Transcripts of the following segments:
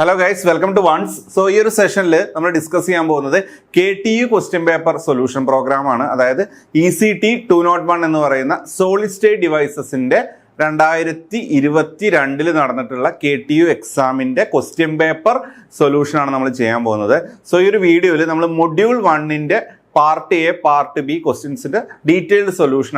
Hello guys, welcome to Once. So, in this session, we will discuss the KTU question paper solution program. That is ECT 201 and solid state devices in 2022 KTU exam in question paper solution. So, in this video, we will module 1 in part A, part B questions in detailed solution.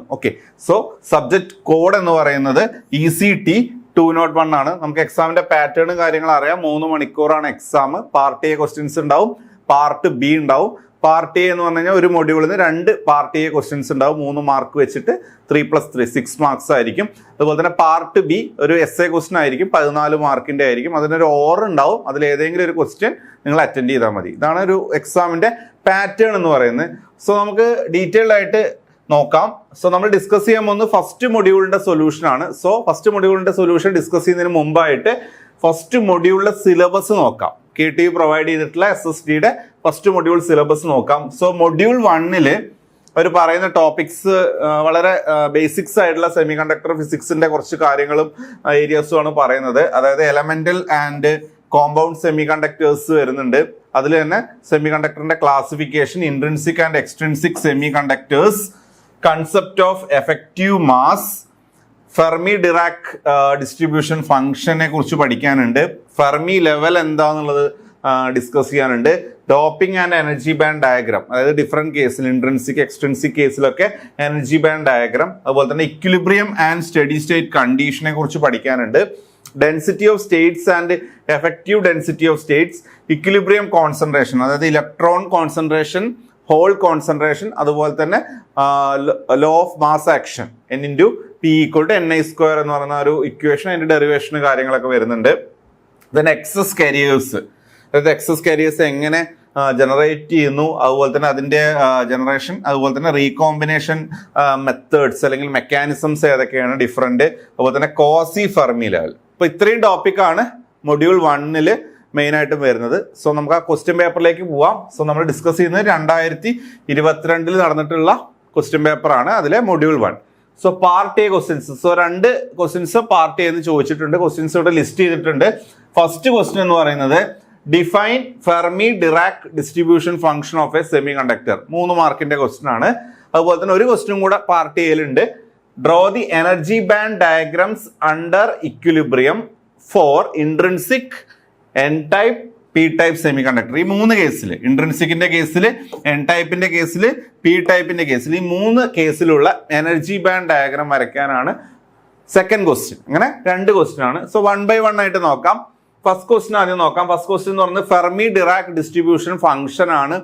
Okay. So, subject code is ECT 201 ആണ്. നമുക്ക് എക്സാമിന്റെ പാറ്റേണും കാര്യങ്ങളും അറിയാം. 3 മണിക്കൂറാണ് exam. Part A questions ഉണ്ടാവും, part B ഉണ്ടാവും. Part A എന്ന് പറഞ്ഞു കഴിഞ്ഞാൽ ഒരു മൊഡ്യൂളിൽ നിന്ന് 2 പാർട്ട് എ ക്വസ്റ്റ്യൻസ് ഉണ്ടാവും. 3 മാർക്ക് വെച്ചിട്ട് 3+3 6 മാർക്സ് ആയിരിക്കും. അതുപോലെ തന്നെ പാർട്ട് ബി ഒരു എസ്എ ക്വസ്റ്റ്യൻ ആയിരിക്കും, 14 മാർക്കിന്റെ ആയിരിക്കും. അതിനൊരു ഓർ ഉണ്ടാവും, അതിൽ ഏതെങ്കിലും ഒരു ക്വസ്റ്റ്യൻ നിങ്ങൾ അറ്റൻഡ് ചെയ്താൽ മതി. ഇതാണ് ഒരു എക്സാമിന്റെ പാറ്റേൺ എന്ന് പറയുന്നത്. സോ നമുക്ക് ഡീറ്റെയിൽഡ് ആയിട്ട് നോക്കാം. സോ നമ്മൾ ഡിസ്കസ് ചെയ്യാൻ പോകുന്നത് ഫസ്റ്റ് മൊഡ്യൂളിന്റെ സൊല്യൂഷൻ ആണ്. സോ ഫസ്റ്റ് മൊഡ്യൂളിന്റെ സൊല്യൂഷൻ ഡിസ്കസ് ചെയ്യുന്നതിന് മുമ്പായിട്ട് ഫസ്റ്റ് മൊഡ്യൂളിലെ സിലബസ് നോക്കാം. KTU പ്രൊവൈഡ് ചെയ്തിട്ടുള്ള SSDയുടെ ഫസ്റ്റ് മൊഡ്യൂൾ സിലബസ് നോക്കാം. സോ മൊഡ്യൂൾ 1 അവർ പറയുന്ന ടോപ്പിക്സ് വളരെ ബേസിക്സ് ആയിട്ടുള്ള സെമി കണ്ടക്ടർ ഫിസിക്സിന്റെ കുറച്ച് കാര്യങ്ങളും ഏരിയാസും ആണ് പറയുന്നത്. അതായത് elemental and compound semiconductors വരുന്നുണ്ട്. അതിൽ തന്നെ സെമി കണ്ടക്ടറിന്റെ classification, intrinsic and extrinsic semiconductors, concept of effective mass, Fermi Dirac distribution ഫംഗ്ഷനെ കുറിച്ച് പഠിക്കാനുണ്ട്. ഫെർമി ലെവൽ എന്താന്നുള്ളത് ഡിസ്കസ് ചെയ്യാനുണ്ട്. Doping and energy band diagram, അതായത് ഡിഫറെന്റ് കേസിൽ ഇൻട്രിൻസിക് എക്സ്ട്രിൻസിക് കേസിലൊക്കെ എനർജി ബാൻഡ് ഡയഗ്രാം. അതുപോലെ തന്നെ ഇക്വിലിബ്രിയം ആൻഡ് സ്റ്റഡി സ്റ്റേറ്റ് കണ്ടീഷനെ കുറിച്ച് പഠിക്കാനുണ്ട്. Density of states and effective density of states, equilibrium concentration, അതായത് ഇലക്ട്രോൺ കോൺസെൻട്രേഷൻ, ഹോൾ കോൺസെൻട്രേഷൻ, അതുപോലെ തന്നെ law of mass action N/P = NI² എന്ന് പറയുന്ന ഒരു ഇക്വേഷൻ, അതിന്റെ ഡെറിവേഷൻ കാര്യങ്ങളൊക്കെ വരുന്നുണ്ട്. ദെൻ എക്സസ് കാരിയേഴ്സ്, അതായത് എക്സസ് കാരിയേഴ്സ് എങ്ങനെ ജനറേറ്റ് ചെയ്യുന്നു, അതുപോലെ തന്നെ അതിന്റെ ജനറേഷൻ, അതുപോലെ തന്നെ റീകോമ്പിനേഷൻ മെത്തേഡ്സ് അല്ലെങ്കിൽ മെക്കാനിസംസ് ഏതൊക്കെയാണ് ഡിഫറെന്റ്, അതുപോലെ തന്നെ കോസി ഫെർമി ലെവൽ. അപ്പൊ ഇത്രയും ടോപ്പിക്കാണ് മൊഡ്യൂൾ 1 മെയിൻ ആയിട്ടും വരുന്നത്. സോ നമുക്ക് ആ ക്വസ്റ്റ്യൻ പേപ്പറിലേക്ക് പോവാം. സോ നമ്മൾ ഡിസ്കസ് ചെയ്യുന്നത് 2022 നടന്നിട്ടുള്ള ക്വസ്റ്റ്യൻ പേപ്പറാണ്, അതിലെ module 1. So part A questions. So 2 questions part A എന്ന് ചോദിച്ചിട്ടുണ്ട്. ക്വസ്റ്റ്യൻസ് ഇവിടെ ലിസ്റ്റ് ചെയ്തിട്ടുണ്ട്. ഫസ്റ്റ് ക്വസ്റ്റ്യൻ എന്ന് പറയുന്നത് define Fermi Dirac distribution function of a semiconductor. 3 മാർക്കിന്റെ ക്വസ്റ്റ്യൻ ആണ്. അതുപോലെ തന്നെ ഒരു ക്വസ്റ്റ്യൻ കൂടെ പാർട്ട് എയിലുണ്ട്. Draw the energy band diagrams under equilibrium for intrinsic, N type, P type semiconductor. ഈ 3 കേസിൽ, ഇൻട്രിൻസിക്കിന്റെ കേസിൽ, എൻ ടൈപ്പിന്റെ കേസിൽ, പി ടൈപ്പിന്റെ കേസിൽ, ഈ 3 കേസിലുള്ള എനർജി ബാൻഡ് ഡയഗ്രാം വരയ്ക്കാനാണ് സെക്കൻഡ് ക്വസ്റ്റ്യൻ. അങ്ങനെ 2 ക്വസ്റ്റ്യൻ ആണ്. സോ 1 by 1 ആയിട്ട് നോക്കാം. ഫസ്റ്റ് ക്വസ്റ്റ്യൻ ആദ്യം നോക്കാം. ഫസ്റ്റ് ക്വസ്റ്റ്യൻ എന്ന് പറയുന്നത് ഫെർമി ഡിറാക് ഡിസ്ട്രിബ്യൂഷൻ ഫംഗ്ഷൻ ആണ്,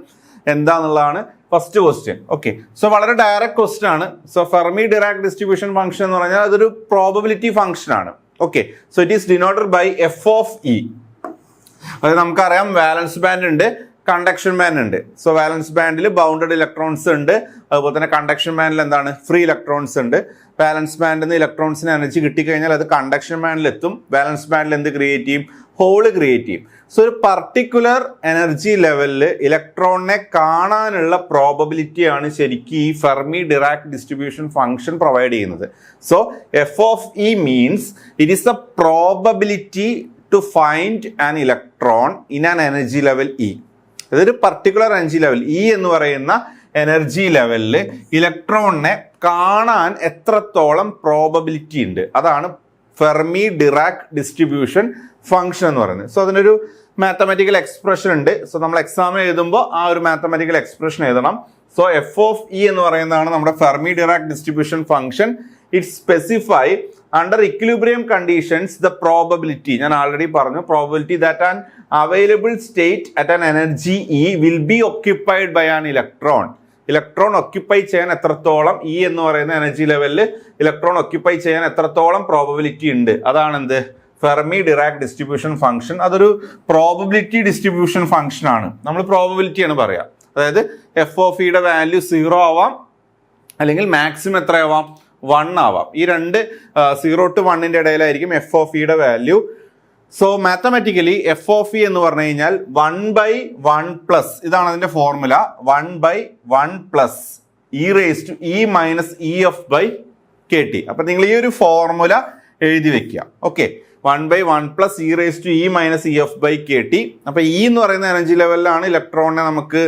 എന്താന്നുള്ളതാണ് ഫസ്റ്റ് ക്വസ്റ്റ്യൻ. ഓക്കെ. സോ വളരെ ഡയറക്റ്റ് ക്വസ്റ്റ്യൻ ആണ്. So Fermi Dirac distribution function എന്ന് പറഞ്ഞാൽ അതൊരു പ്രോബബിലിറ്റി ഫംഗ്ഷൻ ആണ്. Okay. So it is denoted by f(e). അതായത് നമുക്കറിയാം വാലൻസ് ബാൻഡ് ഉണ്ട്, കണ്ടക്ഷൻ ബാൻഡ് ഉണ്ട്. സോ വാലൻസ് ബാൻഡിൽ ബൗണ്ടഡ് ഇലക്ട്രോൺസ് ഉണ്ട്, അതുപോലെ തന്നെ കണ്ടക്ഷൻ ബാൻഡിൽ എന്താണ്, ഫ്രീ ഇലക്ട്രോൺസ് ഉണ്ട്. വാലൻസ് ബാൻഡിൽ നിന്ന് ഇലക്ട്രോൺസിന് എനർജി കിട്ടിക്കഴിഞ്ഞാൽ അത് കണ്ടക്ഷൻ ബാൻഡിൽ എത്തും. വാലൻസ് ബാൻഡിൽ എന്ത് ക്രിയേറ്റ് ചെയ്യും, ഹോള് ക്രിയേറ്റ് ചെയ്യും. സോ ഒരു പർട്ടിക്കുലർ എനർജി ലെവലിൽ ഇലക്ട്രോണിനെ കാണാനുള്ള പ്രോബബിലിറ്റിയാണ് ശരിക്കും ഈ Fermi Dirac distribution function provide ചെയ്യുന്നത്. So f(e) means it is a probability to find an electron in an energy level E. അതൊരു പർട്ടിക്കുലർ എനർജി ലെവൽ E എന്ന് പറയുന്ന എനർജി ലെവലിൽ ഇലക്ട്രോണിനെ കാണാൻ എത്രത്തോളം പ്രോബബിലിറ്റി ഉണ്ട്, അതാണ് ഫെർമി ഡിറാക് ഡിസ്ട്രിബ്യൂഷൻ ഫംഗ്ഷൻ എന്ന് പറയുന്നത്. സോ അതിനൊരു മാത്തമാറ്റിക്കൽ എക്സ്പ്രഷൻ ഉണ്ട്. സോ നമ്മൾ എക്സാമിന് എഴുതുമ്പോൾ ആ ഒരു മാത്തമാറ്റിക്കൽ എക്സ്പ്രഷൻ എഴുതണം. സോ f(e) എന്ന് പറയുന്നതാണ് നമ്മുടെ Fermi Dirac distribution function. It specify under equilibrium conditions the probability, ഞാൻ ആൾറെഡി പറഞ്ഞു, probability that an available state at an energy E will be occupied by an electron. Electron occupy ചെയ്യാൻ എത്രത്തോളം E എന്ന് പറയുന്ന energy ലെവലിൽ electron occupy ചെയ്യാൻ എത്രത്തോളം probability ഉണ്ട്, അതാണ് എന്ത്, ഫെർമി ഡിറാക് ഡിസ്ട്രിബ്യൂഷൻ ഫംഗ്ഷൻ. അതൊരു പ്രോബബിലിറ്റി ഡിസ്ട്രിബ്യൂഷൻ ഫംഗ്ഷൻ ആണ്. നമ്മൾ പ്രോബബിലിറ്റി ആണ് പറയാം. അതായത് f(e)യുടെ വാല്യൂ 0 ആവാം, അല്ലെങ്കിൽ മാക്സിമം എത്രയാവാം, 1 ആവാം. ഈ 0 to 1 ഇടയിലായിരിക്കും f(e)യുടെ വാല്യൂ. സോ മാത്തമാറ്റിക്കലി f(e) എന്ന് പറഞ്ഞു കഴിഞ്ഞാൽ 1/1+, ഇതാണ് അതിന്റെ ഫോർമുല, 1/1+ e⁻e(f/kt). അപ്പൊ നിങ്ങൾ ഈ ഒരു ഫോർമുല എഴുതി വെക്കുക. ഓക്കെ. 1/1+e⁻ അപ്പൊ E എന്ന് പറയുന്ന എനർജി ലെവലിലാണ് ഇലക്ട്രോണിനെ നമുക്ക്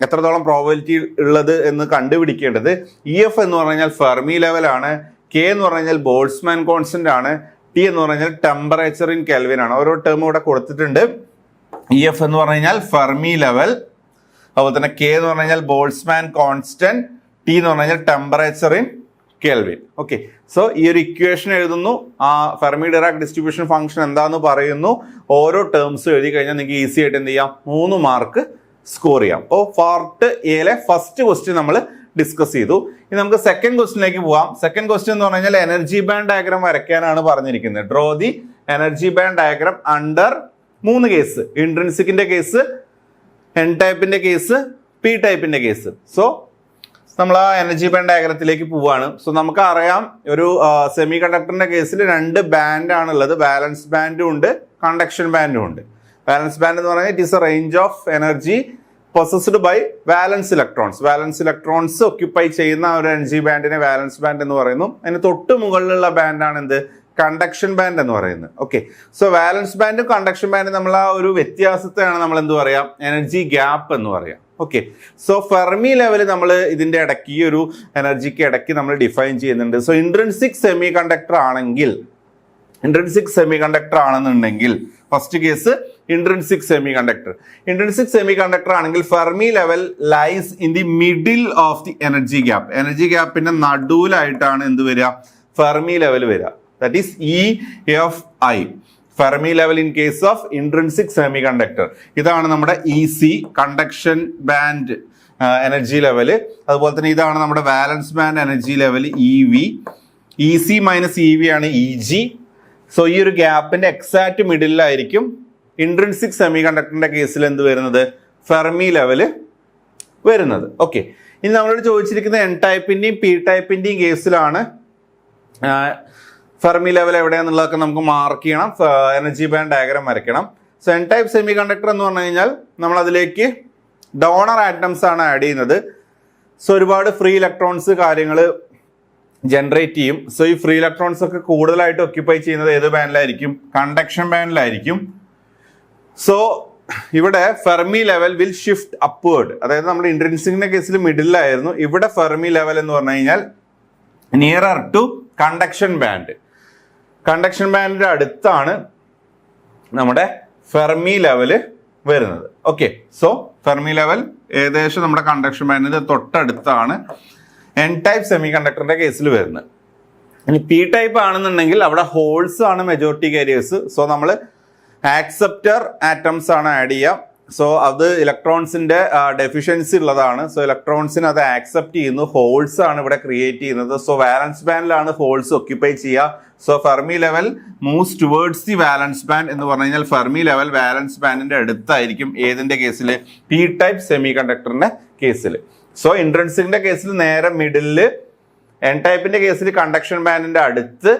എത്രത്തോളം പ്രോബബിലിറ്റി ഉള്ളത് എന്ന് കണ്ടുപിടിക്കേണ്ടത്. EF എന്ന് പറഞ്ഞാൽ ഫെർമി ലെവലാണ്, K എന്ന് പറഞ്ഞാൽ ബോൾട്സ്മാൻ കോൺസ്റ്റന്റ് ആണ്, T എന്ന് പറഞ്ഞാൽ ടെമ്പറേച്ചർ ഇൻ കെൽവിൻ ആണ്. ഓരോ ടേം ഇവിടെ കൊടുത്തിട്ടുണ്ട്. EF എന്ന് പറഞ്ഞാൽ ഫെർമി ലെവൽ, അതുപോലെ തന്നെ K എന്ന് പറഞ്ഞാൽ ബോൾട്സ്മാൻ കോൺസ്റ്റന്റ്, T എന്ന് പറഞ്ഞാൽ temperature in kelvin. Okay, so ഈ ഒരു ഇക്വേഷൻ എഴുതുന്നു, ആ ഫെർമി ഡിറാക് ഡിസ്ട്രിബ്യൂഷൻ ഫംഗ്ഷൻ എന്താന്ന് പറയുന്നു, ഓരോ ടേംസും എഴുതി കഴിഞ്ഞാൽ നിങ്ങൾക്ക് ഈസി ആയിട്ട് എന്ത് ചെയ്യാം, 3 മാർക്ക് സ്കോർ ചെയ്യാം. അപ്പോൾ പാർട്ട് എയിലെ ഫസ്റ്റ് ക്വസ്റ്റ്യൻ നമ്മൾ ഡിസ്കസ് ചെയ്തു. ഇനി നമുക്ക് സെക്കൻഡ് ക്വസ്റ്റ്യനിലേക്ക് പോവാം. സെക്കൻഡ് ക്വസ്റ്റ്യൻ എന്ന് പറഞ്ഞാൽ എനർജി ബാൻഡ് ഡയഗ്രാം വരയ്ക്കാനാണ് പറഞ്ഞിരിക്കുന്നത്. Draw the energy band diagram under 3 case, ഇൻട്രിൻസിക്കിന്റെ കേസ്, എൻ ടൈപ്പിന്റെ കേസ്, പി ടൈപ്പിന്റെ കേസ്. സോ നമ്മൾ ആ എനർജി ബാൻഡ് ഡയഗ്രത്തിലേക്ക് പോവാണ്. സോ നമുക്ക് അറിയാം, ഒരു സെമി കണ്ടക്ടറിന്റെ കേസിൽ 2 ബാൻഡ് ആണുള്ളത്. ബാലൻസ് ബാൻഡും ഉണ്ട്, കണ്ടക്ഷൻ ബാൻഡും ഉണ്ട്. ബാലൻസ് ബാൻഡ് എന്ന് പറഞ്ഞാൽ it is a range of energy possessed by valence electrons. Valence electrons occupy ചെയ്യുന്ന ഒരു എനർജി ബാൻഡിനെ വാലൻസ് ബാൻഡ് എന്ന് പറയുന്നു. അതിന് തൊട്ട് മുകളിലുള്ള ബാൻഡാണ് എന്ത്, കണ്ടക്ഷൻ ബാൻഡ് എന്ന് പറയുന്നത്. ഓക്കെ, സോ വാലൻസ് ബാൻഡും കണ്ടക്ഷൻ ബാൻഡും നമ്മൾ ആ ഒരു വ്യത്യാസത്തെയാണ് നമ്മൾ എന്ത് പറയാം, എനർജി ഗ്യാപ്പ് എന്ന് പറയാം. ഓക്കെ, സോ ഫെർമി ലെവൽ നമ്മൾ ഇതിന്റെ ഇടയ്ക്ക്, ഈ ഒരു എനർജിക്ക് ഇടയ്ക്ക് നമ്മൾ ഡിഫൈൻ ചെയ്യുന്നുണ്ട്. സോ ഇൻട്രിൻസിക് സെമി കണ്ടക്ടർ ആണെന്നുണ്ടെങ്കിൽ first case intrinsic semiconductor ആണെങ്കിൽ Fermi level lies in the middle of the energy gap. Energy ഗ്യാപ്പിന്റെ നടുവിലായിട്ടാണ് എന്ത് വരിക, ഫെർമി ലെവൽ വരിക. That is EFI, Fermi level in case of intrinsic semiconductor. ഇതാണ് നമ്മുടെ EC, conduction band energy level. അതുപോലെ തന്നെ ഇതാണ് നമ്മുടെ valence band energy level EV. EC - EV ആണ് EG. സോ ഈ ഒരു ഗ്യാപ്പിന്റെ എക്സാക്ട് മിഡിലായിരിക്കും ഇൻട്രിൻസിക് സെമി കണ്ടക്ടറിന്റെ കേസിൽ എന്ത് വരുന്നത്, ഫെർമി ലെവല് വരുന്നത്. ഓക്കെ, ഇനി നമ്മളോട് ചോദിച്ചിരിക്കുന്ന എൻ ടൈപ്പിന്റെയും പി ടൈപ്പിന്റെയും കേസിലാണ് ഫെർമി ലെവൽ എവിടെയാണെന്നുള്ളതൊക്കെ നമുക്ക് മാർക്ക് ചെയ്യണം, എനർജി ബാൻഡ് ഡയഗ്രാം വരയ്ക്കണം. So N type semiconductor എന്ന് പറഞ്ഞു കഴിഞ്ഞാൽ നമ്മൾ അതിലേക്ക് ഡോണർ ആറ്റംസ് ആണ് ആഡ് ചെയ്യുന്നത്. സോ ഒരുപാട് ഫ്രീ ഇലക്ട്രോൺസ് കാര്യങ്ങൾ ജനറേറ്റ് ചെയ്യും. സോ ഈ ഫ്രീ ഇലക്ട്രോൺസ് ഒക്കെ കൂടുതലായിട്ട് ഒക്യുപ്പൈ ചെയ്യുന്നത് ഏത് ബാൻഡിലായിരിക്കും, കണ്ടക്ഷൻ ബാൻഡിലായിരിക്കും. സോ ഇവിടെ Fermi level will shift upward. അതായത് നമ്മുടെ ഇൻട്രിൻസിക്കിന്റെ കേസിൽ മിഡിലായിരുന്നു, ഇവിടെ ഫെർമി ലെവൽ എന്ന് പറഞ്ഞു കഴിഞ്ഞാൽ nearer to conduction band. Conduction ബാൻഡിന്റെ അടുത്താണ് നമ്മുടെ ഫെർമി ലെവല് വരുന്നത്. ഓക്കെ, സോ ഫെർമി ലെവൽ ഏകദേശം നമ്മുടെ കണ്ടക്ഷൻ ബാൻഡിന്റെ തൊട്ടടുത്താണ് എൻ ടൈപ്പ് സെമി കണ്ടക്ടറിന്റെ കേസിൽ വരുന്നത്. ഇനി പി ടൈപ്പ് ആണെന്നുണ്ടെങ്കിൽ അവിടെ ഹോൾസ് ആണ് മെജോറിറ്റി കാരിയേഴ്സ്. സോ നമ്മൾ ആക്സെപ്റ്റർ ആറ്റംസ് ആണ് ആഡ് ചെയ്യുക. സോ അത് ഇലക്ട്രോൺസിന്റെ ഡെഫിഷ്യൻസി ഉള്ളതാണ്. സോ ഇലക്ട്രോൺസിന് അത് ആക്സെപ്റ്റ് ചെയ്യുന്നു, ഹോൾസ് ആണ് ഇവിടെ ക്രിയേറ്റ് ചെയ്യുന്നത്. സോ വാലൻസ് ബാൻഡിലാണ് ഹോൾസ് ഒക്യുപ്പൈ ചെയ്യുക. So Fermi level moves towards the valence band എന്ന് പറഞ്ഞു കഴിഞ്ഞാൽ ഫെർമി ലെവൽ വാലൻസ് ബാൻഡിന്റെ അടുത്തായിരിക്കും ഏതിന്റെ കേസിൽ, പി ടൈപ്പ് സെമി കണ്ടക്ടറിന്റെ കേസിൽ. സോ ഇൻട്രിൻസിക്കിന്റെ കേസിൽ നേരെ മിഡില്, എൻ ടൈപ്പിന്റെ കേസിൽ കണ്ടക്ഷൻ ബാൻഡിന്റെ അടുത്ത്,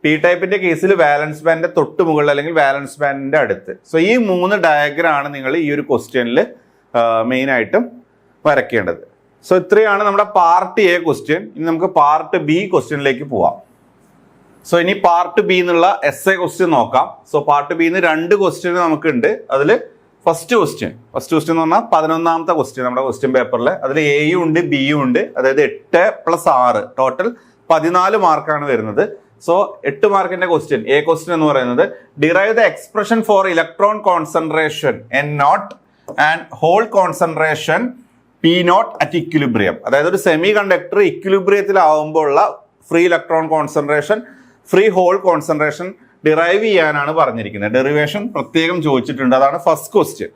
പി ടൈപ്പിന്റെ കേസിൽ വാലൻസ് ബാൻഡിന്റെ തൊട്ട് മുകളിൽ അല്ലെങ്കിൽ വാലൻസ് ബാൻഡിന്റെ അടുത്ത്. സോ ഈ 3 ഡയഗ്രാം ആണ് നിങ്ങൾ ഈ ഒരു ക്വസ്റ്റ്യനിൽ മെയിൻ ആയിട്ടും വരയ്ക്കേണ്ടത്. സോ ഇത്രയാണ് നമ്മുടെ പാർട്ട് എ ക്വസ്റ്റ്യൻ. ഇനി നമുക്ക് പാർട്ട് ബി ക്വസ്റ്റ്യനിലേക്ക് പോവാം. സോ ഇനി പാർട്ട് ബി എന്നുള്ള essay ക്വസ്റ്റ്യൻ നോക്കാം. സോ പാർട്ട് ബിന്ന് 2 ക്വസ്റ്റ്യൻ നമുക്കുണ്ട്. അതിൽ ഫസ്റ്റ് ക്വസ്റ്റ്യൻ എന്ന് പറഞ്ഞാൽ 11ാമത്തെ ക്വസ്റ്റ്യൻ നമ്മുടെ ക്വസ്റ്റ്യൻ പേപ്പറിൽ. അതിൽ എയും ഉണ്ട് ബിയും ഉണ്ട്. അതായത് 8 + 6 ടോട്ടൽ 14 മാർക്കാണ് വരുന്നത്. സോ 8 മാർക്കിന്റെ ക്വസ്റ്റ്യൻ, എ ക്വസ്റ്റ്യൻ എന്ന് പറയുന്നത് derive the expression for electron concentration N0 and hole concentration P0 at equilibrium. അതായത് ഒരു സെമി കണ്ടക്ടർ ഇക്വിലിബ്രിയത്തിലാവുമ്പോൾ ഉള്ള free electron concentration, free hole concentration derive ചെയ്യാനാണ് പറഞ്ഞിരിക്കുന്നത്. ഡെറിവേഷൻ പ്രത്യേകം ചോദിച്ചിട്ടുണ്ട്. അതാണ് ഫസ്റ്റ് ക്വസ്റ്റ്യൻ.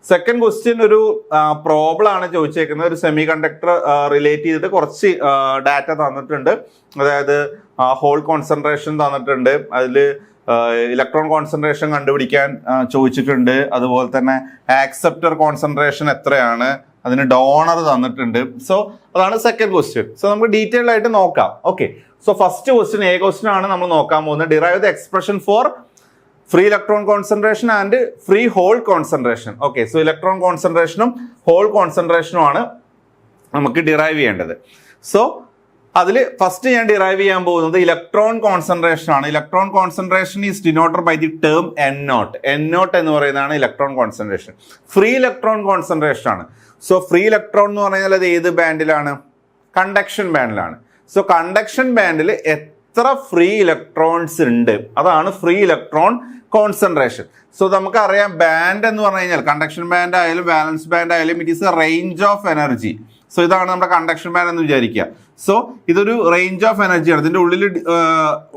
സെക്കൻഡ് ക്വസ്റ്റ്യൻ ഒരു പ്രോബ്ലം ആണ് ചോദിച്ചേക്കുന്നത്. ഒരു സെമി കണ്ടക്ടർ റിലേറ്റ് ചെയ്തിട്ട് കുറച്ച് ഡാറ്റ തന്നിട്ടുണ്ട്. അതായത് ഹോൾ കോൺസെൻട്രേഷൻ തന്നിട്ടുണ്ട്, അതിൽ ഇലക്ട്രോൺ കോൺസെൻട്രേഷൻ കണ്ടുപിടിക്കാൻ ചോദിച്ചിട്ടുണ്ട്. അതുപോലെ തന്നെ ആക്സെപ്റ്റർ കോൺസെൻട്രേഷൻ എത്രയാണ്, അതിന് ഡോണർ തന്നിട്ടുണ്ട്. സോ അതാണ് സെക്കൻഡ് ക്വസ്റ്റ്യൻ. സോ നമുക്ക് ഡീറ്റെയിൽ ആയിട്ട് നോക്കാം. Okay, so first question A question ആണ് നമ്മൾ നോക്കാൻ പോകുന്നത്. Derive the expression for free electron concentration and free hole concentration. Okay, so electron കോൺസെൻട്രേഷനും ഹോൾ കോൺസെൻട്രേഷനും ആണ് നമുക്ക് ഡിറൈവ് ചെയ്യേണ്ടത്. സോ അതിൽ ഫസ്റ്റ് ഞാൻ ഡിറൈവ് ചെയ്യാൻ പോകുന്നത് ഇലക്ട്രോൺ കോൺസെൻട്രേഷൻ ആണ്. Electron concentration is denoted by the term N nought. N not എന്ന് പറയുന്നതാണ് electron concentration. Free electron concentration ആണ്. സോ ഫ്രീ ഇലക്ട്രോൺ എന്ന് പറഞ്ഞാൽ അത് ഏത് ബാൻഡിലാണ്? കണ്ടക്ഷൻ ബാൻഡിലാണ്. സോ കണ്ടക്ഷൻ ബാൻഡിൽ എത്ര ഫ്രീ ഇലക്ട്രോൺസ് ഉണ്ട്, അതാണ് ഫ്രീ ഇലക്ട്രോൺ കോൺസെൻട്രേഷൻ. സോ നമുക്കറിയാം ബാൻഡ് എന്ന് പറഞ്ഞു കഴിഞ്ഞാൽ കണ്ടക്ഷൻ ബാൻഡ് ആയാലും വാലൻസ് ബാൻഡ് ആയാലും it is a range of energy. So ഇതാണ് നമ്മുടെ കണ്ടക്ഷൻ ബാൻഡ് എന്ന് വിചാരിക്കുക. സോ ഇതൊരു റേഞ്ച് ഓഫ് എനർജിയാണ്. ഇതിൻ്റെ ഉള്ളിൽ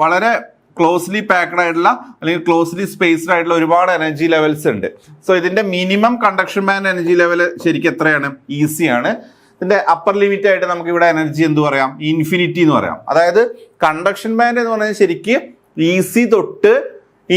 വളരെ ക്ലോസ്ലി പാക്ഡ് ആയിട്ടുള്ള അല്ലെങ്കിൽ ക്ലോസ്ലി സ്പേസ്ഡ് ആയിട്ടുള്ള ഒരുപാട് എനർജി ലെവൽസ് ഉണ്ട്. സോ ഇതിന്റെ minimum conduction band energy level ശരിക്കും എത്രയാണ്? ഈസി ആണ്. ഇതിന്റെ അപ്പർ ലിമിറ്റ് ആയിട്ട് നമുക്ക് ഇവിടെ എനർജി എന്ത് പറയാം? ഇൻഫിനിറ്റി എന്ന് പറയാം. അതായത് കണ്ടക്ഷൻ ബാൻഡ് എന്ന് പറഞ്ഞാൽ ശരിക്കും ഈസി തൊട്ട്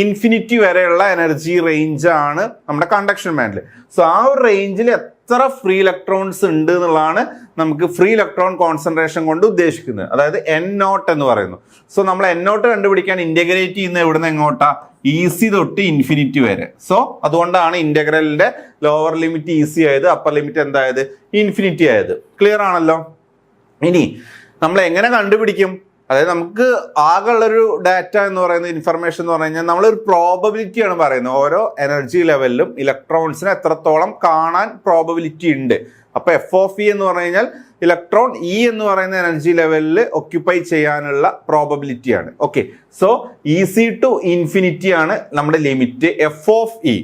ഇൻഫിനിറ്റി വരെയുള്ള എനർജി റേഞ്ച് ആണ് നമ്മുടെ കണ്ടക്ഷൻ ബാൻഡിൽ. സോ ആ ഒരു റേഞ്ചിൽ എത്ര ഫ്രീ ഇലക്ട്രോൺസ് ഉണ്ട് എന്നുള്ളതാണ് നമുക്ക് ഫ്രീ ഇലക്ട്രോൺ കോൺസെൻട്രേഷൻ കൊണ്ട് ഉദ്ദേശിക്കുന്നത്. അതായത് എൻ നോട്ട് എന്ന് പറയുന്നു. സോ നമ്മൾ എൻ നോട്ട് കണ്ടുപിടിക്കാൻ ഇന്റഗ്രേറ്റ് ചെയ്യുന്ന എവിടുന്ന് എങ്ങോട്ടാ? ഈസി തൊട്ട് ഇൻഫിനിറ്റി വരെ. സോ അതുകൊണ്ടാണ് ഇന്റഗ്രലിന്റെ ലോവർ ലിമിറ്റ് ഈസി ആയത്, അപ്പർ ലിമിറ്റ് എന്തായത്? ഇൻഫിനിറ്റി ആയത്. ക്ലിയർ ആണല്ലോ? ഇനി നമ്മൾ എങ്ങനെ കണ്ടുപിടിക്കും? അതായത് നമുക്ക് ആകെയുള്ളൊരു ഡാറ്റ എന്ന് പറയുന്ന ഇൻഫർമേഷൻ എന്ന് പറഞ്ഞു കഴിഞ്ഞാൽ നമ്മളൊരു പ്രോബബിലിറ്റിയാണ് പറയുന്നത്. ഓരോ എനർജി ലെവലിലും ഇലക്ട്രോൺസിന് എത്രത്തോളം കാണാൻ പ്രോബബിലിറ്റി ഉണ്ട്. അപ്പൊ എഫ് ഓഫ് ഇ എന്ന് പറഞ്ഞു കഴിഞ്ഞാൽ ഇലക്ട്രോൺ ഇ എന്ന് പറയുന്ന എനർജി ലെവലിൽ ഒക്യുപ്പൈ ചെയ്യാനുള്ള പ്രോബബിലിറ്റിയാണ്. Okay, so E C to infinity ആണ് നമ്മുടെ ലിമിറ്റ്. എഫ് ഓഫ് ഇ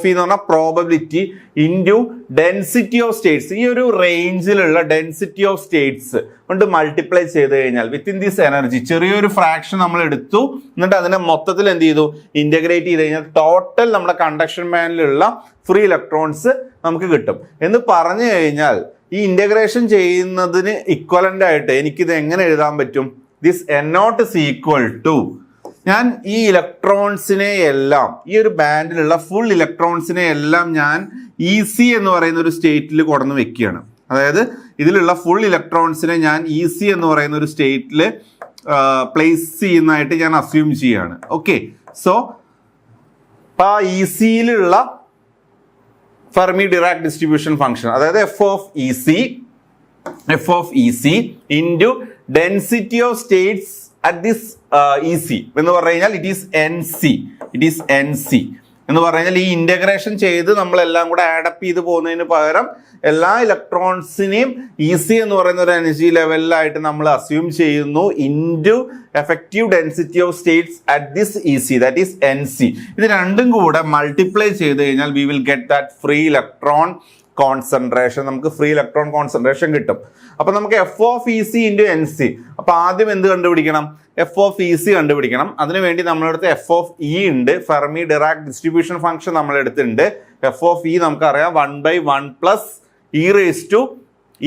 എന്ന് പറഞ്ഞാൽ probability into density of states. ഈ ഒരു റേഞ്ചിലുള്ള ഡെൻസിറ്റി ഓഫ് സ്റ്റേറ്റ്സ് കൊണ്ട് മൾട്ടിപ്ലൈ ചെയ്ത് കഴിഞ്ഞാൽ വിത്തിൻ ദിസ് എനർജി ചെറിയൊരു ഫ്രാക്ഷൻ നമ്മൾ എടുത്തു, എന്നിട്ട് അതിനെ മൊത്തത്തിൽ എന്ത് ചെയ്തു? ഇന്റഗ്രേറ്റ് ചെയ്ത് കഴിഞ്ഞാൽ ടോട്ടൽ നമ്മുടെ കണ്ടക്ഷൻ ബാൻഡിലുള്ള ഫ്രീ ഇലക്ട്രോൺസ് നമുക്ക് കിട്ടും എന്ന് പറഞ്ഞു കഴിഞ്ഞാൽ ഈ ഇന്റഗ്രേഷൻ ചെയ്യുന്നതിന് ഇക്വലന്റ് ആയിട്ട് എനിക്കിത് എങ്ങനെ എഴുതാൻ പറ്റും? This N nought is equal to, ഞാൻ ഈ ഇലക്ട്രോൺസിനെ എല്ലാം, ഈ ഒരു ബാൻഡിലുള്ള ഫുൾ ഇലക്ട്രോൺസിനെ എല്ലാം ഞാൻ ഈസി എന്ന് പറയുന്ന ഒരു സ്റ്റേറ്റിൽ കൊണ്ടുവന്ന് വെക്കുകയാണ്. അതായത് ഇതിലുള്ള ഫുൾ ഇലക്ട്രോൺസിനെ ഞാൻ ഈസി എന്ന് പറയുന്ന ഒരു സ്റ്റേറ്റിൽ പ്ലേസ് ചെയ്യുന്നതായിട്ട് ഞാൻ അസ്യൂം ചെയ്യാണ്. ഓക്കെ, സോ ആ ഈസിയിലുള്ള ഫെർമി ഡിറാക് ഡിസ്ട്രിബ്യൂഷൻ ഫംഗ്ഷൻ, അതായത് F of E C into density of States at this EC എന്ന് പറഞ്ഞു കഴിഞ്ഞാൽ ഇറ്റ് ഈസ് എൻ സി എന്ന് പറഞ്ഞു കഴിഞ്ഞാൽ ഈ ഇന്റഗ്രേഷൻ ചെയ്ത് നമ്മളെല്ലാം കൂടെ ആഡപ്പ് ചെയ്ത് പോകുന്നതിന് പകരം എല്ലാ ഇലക്ട്രോൺസിനെയും ഈസി എന്ന് പറയുന്ന ഒരു എനർജി ലെവലിലായിട്ട് നമ്മൾ അസ്യൂം ചെയ്യുന്നു into effective density of States at this EC, that is N C. ഇത് രണ്ടും കൂടെ മൾട്ടിപ്ലൈ ചെയ്ത് കഴിഞ്ഞാൽ we will get that free electron concentration. നമുക്ക് ഫ്രീ ഇലക്ട്രോൺ കോൺസെൻട്രേഷൻ കിട്ടും. അപ്പൊ നമുക്ക് F of E C into N C. അപ്പൊ ആദ്യം എന്ത് കണ്ടുപിടിക്കണം? എഫ് ഓഫ് ഇ സി കണ്ടുപിടിക്കണം. അതിനുവേണ്ടി നമ്മളെടുത്ത് എഫ് ഓഫ് ഇ ഉണ്ട്, ഫെർമി ഡിറാക് ഡിസ്ട്രിബ്യൂഷൻ ഫംഗ്ഷൻ നമ്മളെടുത്തിട്ടുണ്ട്. എഫ് ഓഫ് ഇ നമുക്കറിയാം 1/1 plus E raise to